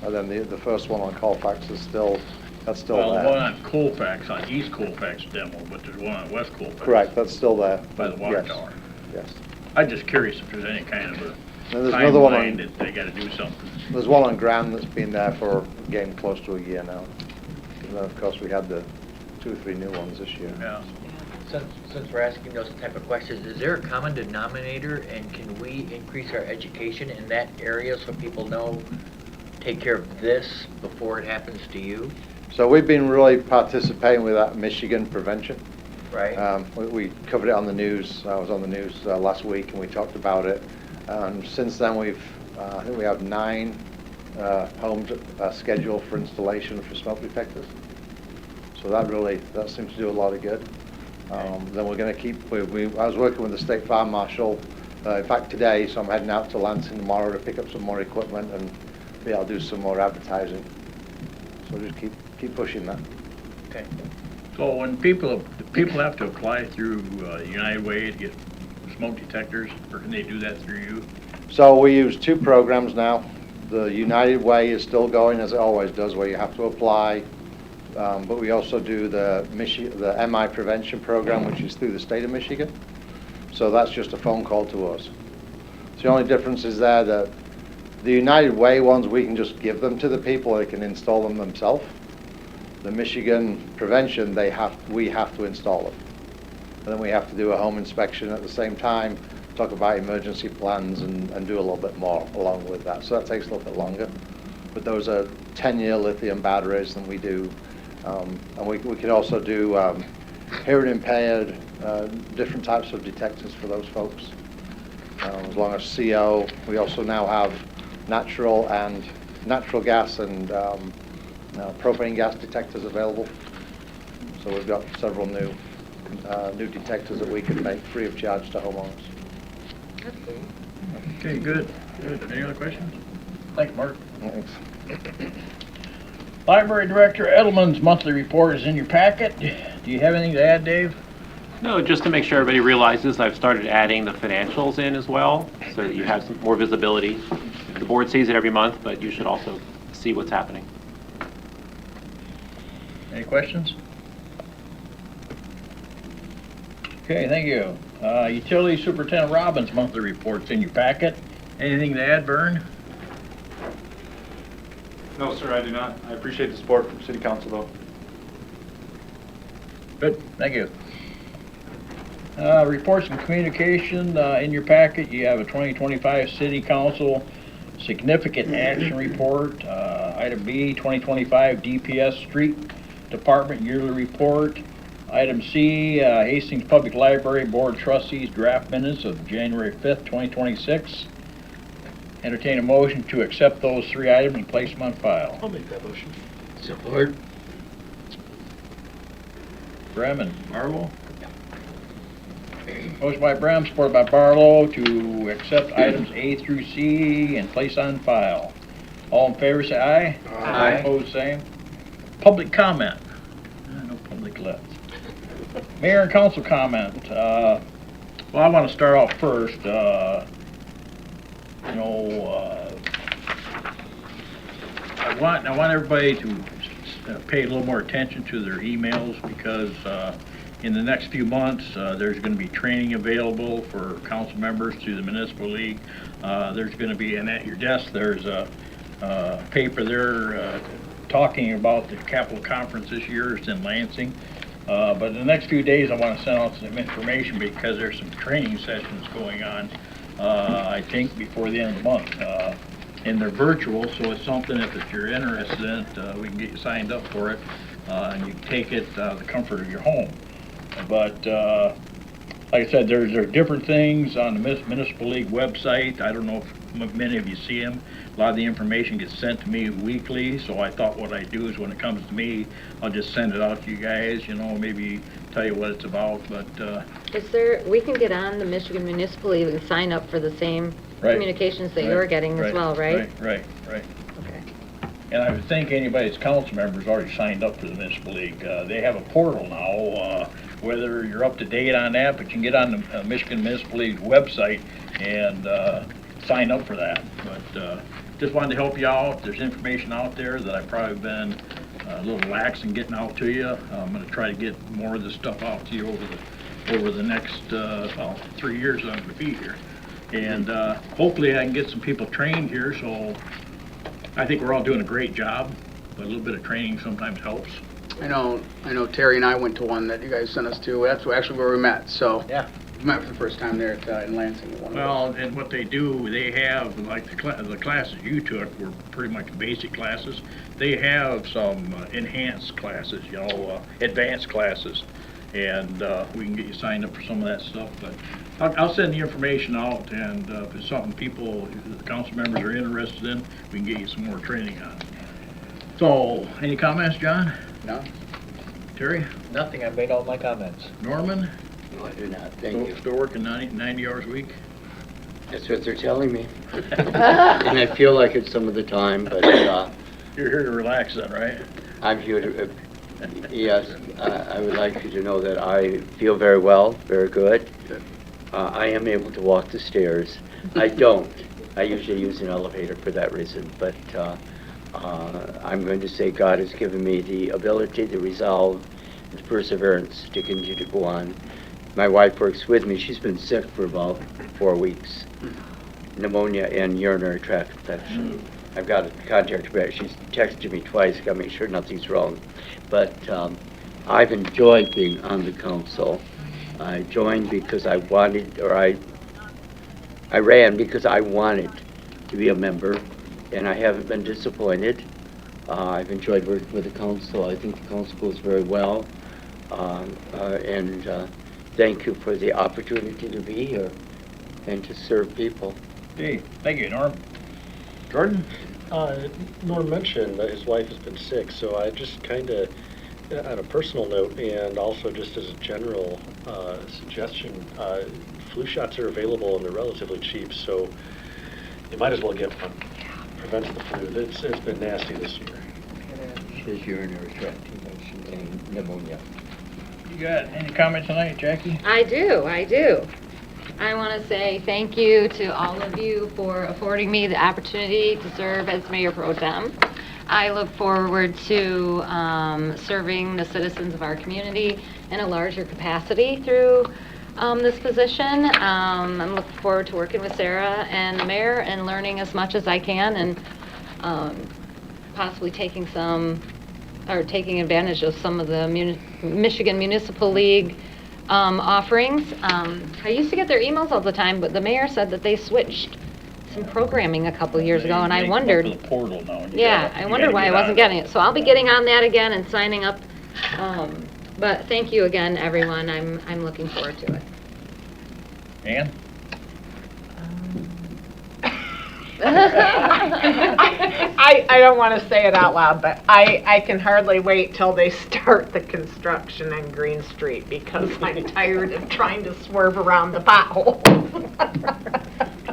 [SPEAKER 17] and then the first one on Colfax is still there.
[SPEAKER 4] The one on Colfax, on East Colfax demo, but there's one on West Colfax.
[SPEAKER 17] Correct, that's still there.
[SPEAKER 4] By the water
[SPEAKER 17] Yes.
[SPEAKER 4] tower.
[SPEAKER 17] Yes.
[SPEAKER 4] I'm just curious if there's any kind of a
[SPEAKER 17] And there's another one
[SPEAKER 4] timeline
[SPEAKER 17] on,
[SPEAKER 4] that they gotta do something.
[SPEAKER 17] there's one on Grand that's been there for getting close to a year now. And then, of course, we had the 2 or 3 new ones this year.
[SPEAKER 4] Yeah.
[SPEAKER 9] Since we're asking those type of questions, is there a common denominator, and can we increase our education in that area so people know, take care of this before it happens to you?
[SPEAKER 17] So we've been really participating with that Michigan prevention.
[SPEAKER 9] Right.
[SPEAKER 17] We covered it on the news. I was on the news last week, and we talked about it. Since then, I think we have 9 homes scheduled for installation for smoke detectors. So that seems to do a lot of good. Then we're going to keep. I was working with the state fire marshal, in fact today, so I'm heading out to Lansing tomorrow to pick up some more equipment and be able to do some more advertising. So just keep pushing that.
[SPEAKER 9] Okay.
[SPEAKER 4] So when people have to apply through United Way to get smoke detectors, or can they do that through you?
[SPEAKER 17] So we use 2 programs now. The United Way is still going as it always does, where you have to apply. But we also do the MI prevention program, which is through the state of Michigan. So that's just a phone call to us. So the only difference is there that the United Way ones, we can just give them to the people, they can install them themselves. The Michigan prevention, we have to install them. And then we have to do a home inspection at the same time, talk about emergency plans and do a little bit more along with that. So that takes a little bit longer. But those are 10-year lithium batteries than we do. And we can also do hearing impaired, different types of detectors for those folks. As long as CO, we also now have natural gas and propane gas detectors available. So we've got several new detectors that we can make free of charge to homeowners.
[SPEAKER 4] Okay, good. Any other questions? Thanks, Mark.
[SPEAKER 17] Thanks.
[SPEAKER 4] Library Director Edelman's monthly report is in your packet. Do you have anything to add, Dave?
[SPEAKER 18] No, just to make sure everybody realizes I've started adding the financials in as well, so that you have some more visibility. The board sees it every month, but you should also see what's happening.
[SPEAKER 4] Any questions? Okay, thank you. Utility Superintendent Robbins' monthly report's in your packet. Anything to add, Vern?
[SPEAKER 16] No, sir, I do not. I appreciate the support from City Council, though.
[SPEAKER 4] Good, thank you. Reports and communication, in your packet, you have a 2025 City Council Significant Action Report. Item B, 2025 DPS Street Department Yearly Report. Item C, Hastings Public Library Board Trustees Draft Minutes of January 5th, 2026. Entertain a motion to accept those 3 items and place them on file.
[SPEAKER 2] I'll make that motion.
[SPEAKER 9] Support.
[SPEAKER 4] Brem and Barlow. Motion by Brem, supported by Barlow to accept items A through C and place on file. All in favor say aye.
[SPEAKER 9] Aye.
[SPEAKER 4] Opposed, same. Public comment. No public left. Mayor and council comment. Well, I want to start off first. I want everybody to pay a little more attention to their emails because in the next few months, there's going to be training available for council members through the municipal league. There's going to be, and at your desk, there's a paper there talking about the capital conference this year. It's in Lansing. But in the next few days, I want to send out some information because there's some training sessions going on, I think, before the end of the month. And they're virtual, so it's something if you're interested in it, we can get you signed up for it, and you can take it the comfort of your home. But like I said, there are different things on the Municipal League website. I don't know if many of you see them. A lot of the information gets sent to me weekly, so I thought what I'd do is when it comes to me, I'll just send it out to you guys, maybe tell you what it's about, but...
[SPEAKER 8] we can get on the Michigan Municipal League and sign up for the same communications that you're getting as well, right?
[SPEAKER 4] Right.
[SPEAKER 8] Okay.
[SPEAKER 4] And I would think anybody that's council members already signed up for the Municipal League. They have a portal now, whether you're up to date on that, but you can get on the Michigan Municipal League website and sign up for that. But just wanted to help you out. There's information out there that I've probably been a little lax in getting out to you. I'm going to try to get more of this stuff out to you over the next 3 years I'm going to be here. And hopefully I can get some people trained here, so I think we're all doing a great job, but a little bit of training sometimes helps.
[SPEAKER 19] I know Terry and I went to one that you guys sent us to. That's actually where we met, so.
[SPEAKER 9] Yeah.
[SPEAKER 19] We met for the first time there in Lansing.
[SPEAKER 4] Well, and what they do, they have, like the classes you took were pretty much basic classes. They have some enhanced classes, advanced classes. And we can get you signed up for some of that stuff, but I'll send the information out, and if it's something the council members are interested in, we can get you some more training on. So, any comments, John?
[SPEAKER 19] No.
[SPEAKER 4] Terry?
[SPEAKER 9] Nothing, I made all my comments.
[SPEAKER 4] Norman?
[SPEAKER 6] No, I do not, thank you.
[SPEAKER 4] Still working 90 hours a week?
[SPEAKER 6] That's what they're telling me. And I feel like it some of the time, but...
[SPEAKER 4] You're here to relax then, right?
[SPEAKER 6] I'm here to... Yes, I would like you to know that I feel very well, very good. I am able to walk the stairs. I don't. I usually use an elevator for that reason, but I'm going to say God has given me the ability, the resolve, the perseverance to continue to go on. My wife works with me. She's been sick for about 4 weeks. Pneumonia and urinary tract infection. I've got to contact her back. She's texted me twice, got to make sure nothing's wrong. But I've enjoyed being on the council. I joined because I wanted, or I ran because I wanted to be a member, and I haven't been disappointed. I've enjoyed working with the council. I think the council goes very well. And thank you for the opportunity to be here and to serve people.
[SPEAKER 4] Hey, thank you, Norm. Jordan?
[SPEAKER 2] Norm mentioned that his wife has been sick, so I just kind of, on a personal note and also just as a general suggestion, flu shots are available and they're relatively cheap, so you might as well get one. Prevents the flu. It's been nasty this year.
[SPEAKER 6] His urinary tract infection and pneumonia.
[SPEAKER 4] You got any comments tonight, Jackie?
[SPEAKER 8] I do. I want to say thank you to all of you for affording me the opportunity to serve as Mayor Pro Tem. I look forward to serving the citizens of our community in a larger capacity through this position. I'm looking forward to working with Sarah and the mayor and learning as much as I can and possibly taking advantage of some of the Michigan Municipal League offerings. I used to get their emails all the time, but the mayor said that they switched some programming a couple years ago, and I wondered.
[SPEAKER 4] The portal now.
[SPEAKER 8] I wondered why I wasn't getting it. So I'll be getting on that again and signing up. But thank you again, everyone. I'm looking forward to it.
[SPEAKER 4] Ann?
[SPEAKER 3] I don't want to say it out loud, but I can hardly wait till they start the construction on Green Street because I'm tired of trying to swerve around the potholes.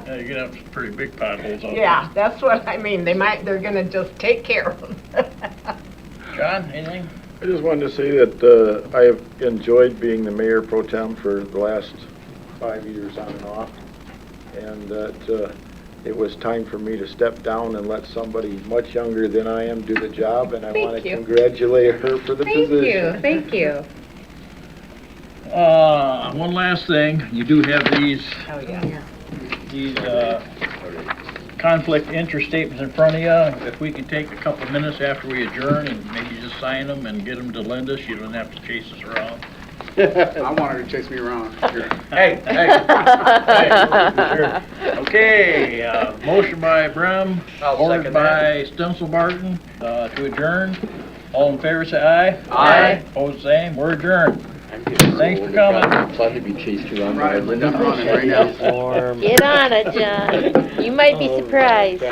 [SPEAKER 4] Yeah, you're gonna have some pretty big potholes out
[SPEAKER 3] Yeah, that's what I mean. They're gonna just take care of them.
[SPEAKER 4] John, anything?
[SPEAKER 14] I just wanted to say that I have enjoyed being the mayor pro tem for the last 5 years on and off, and that it was time for me to step down and let somebody much younger than I am do the job, and I
[SPEAKER 3] Thank
[SPEAKER 14] want to
[SPEAKER 3] you.
[SPEAKER 14] congratulate her for the position.
[SPEAKER 3] Thank you.
[SPEAKER 4] One last thing, you do have these,
[SPEAKER 3] Oh, yeah.
[SPEAKER 4] conflict interest statements in front of you. If we could take a couple of minutes after we adjourn and maybe just sign them and get them to Linda, she don't have to chase us around.
[SPEAKER 19] I want her to chase me around. Sure.
[SPEAKER 4] Hey. Sure. Okay, motion by Brem,
[SPEAKER 9] I'll
[SPEAKER 4] ordered
[SPEAKER 9] second
[SPEAKER 4] by Stencil Barton, to adjourn. All in favor, say aye.
[SPEAKER 19] Aye.
[SPEAKER 4] Opposed, same. We're adjourned. Thanks for coming.
[SPEAKER 6] Fun to be chased around
[SPEAKER 19] Right, I'm running right now.
[SPEAKER 13] Get on it, John. You might be surprised.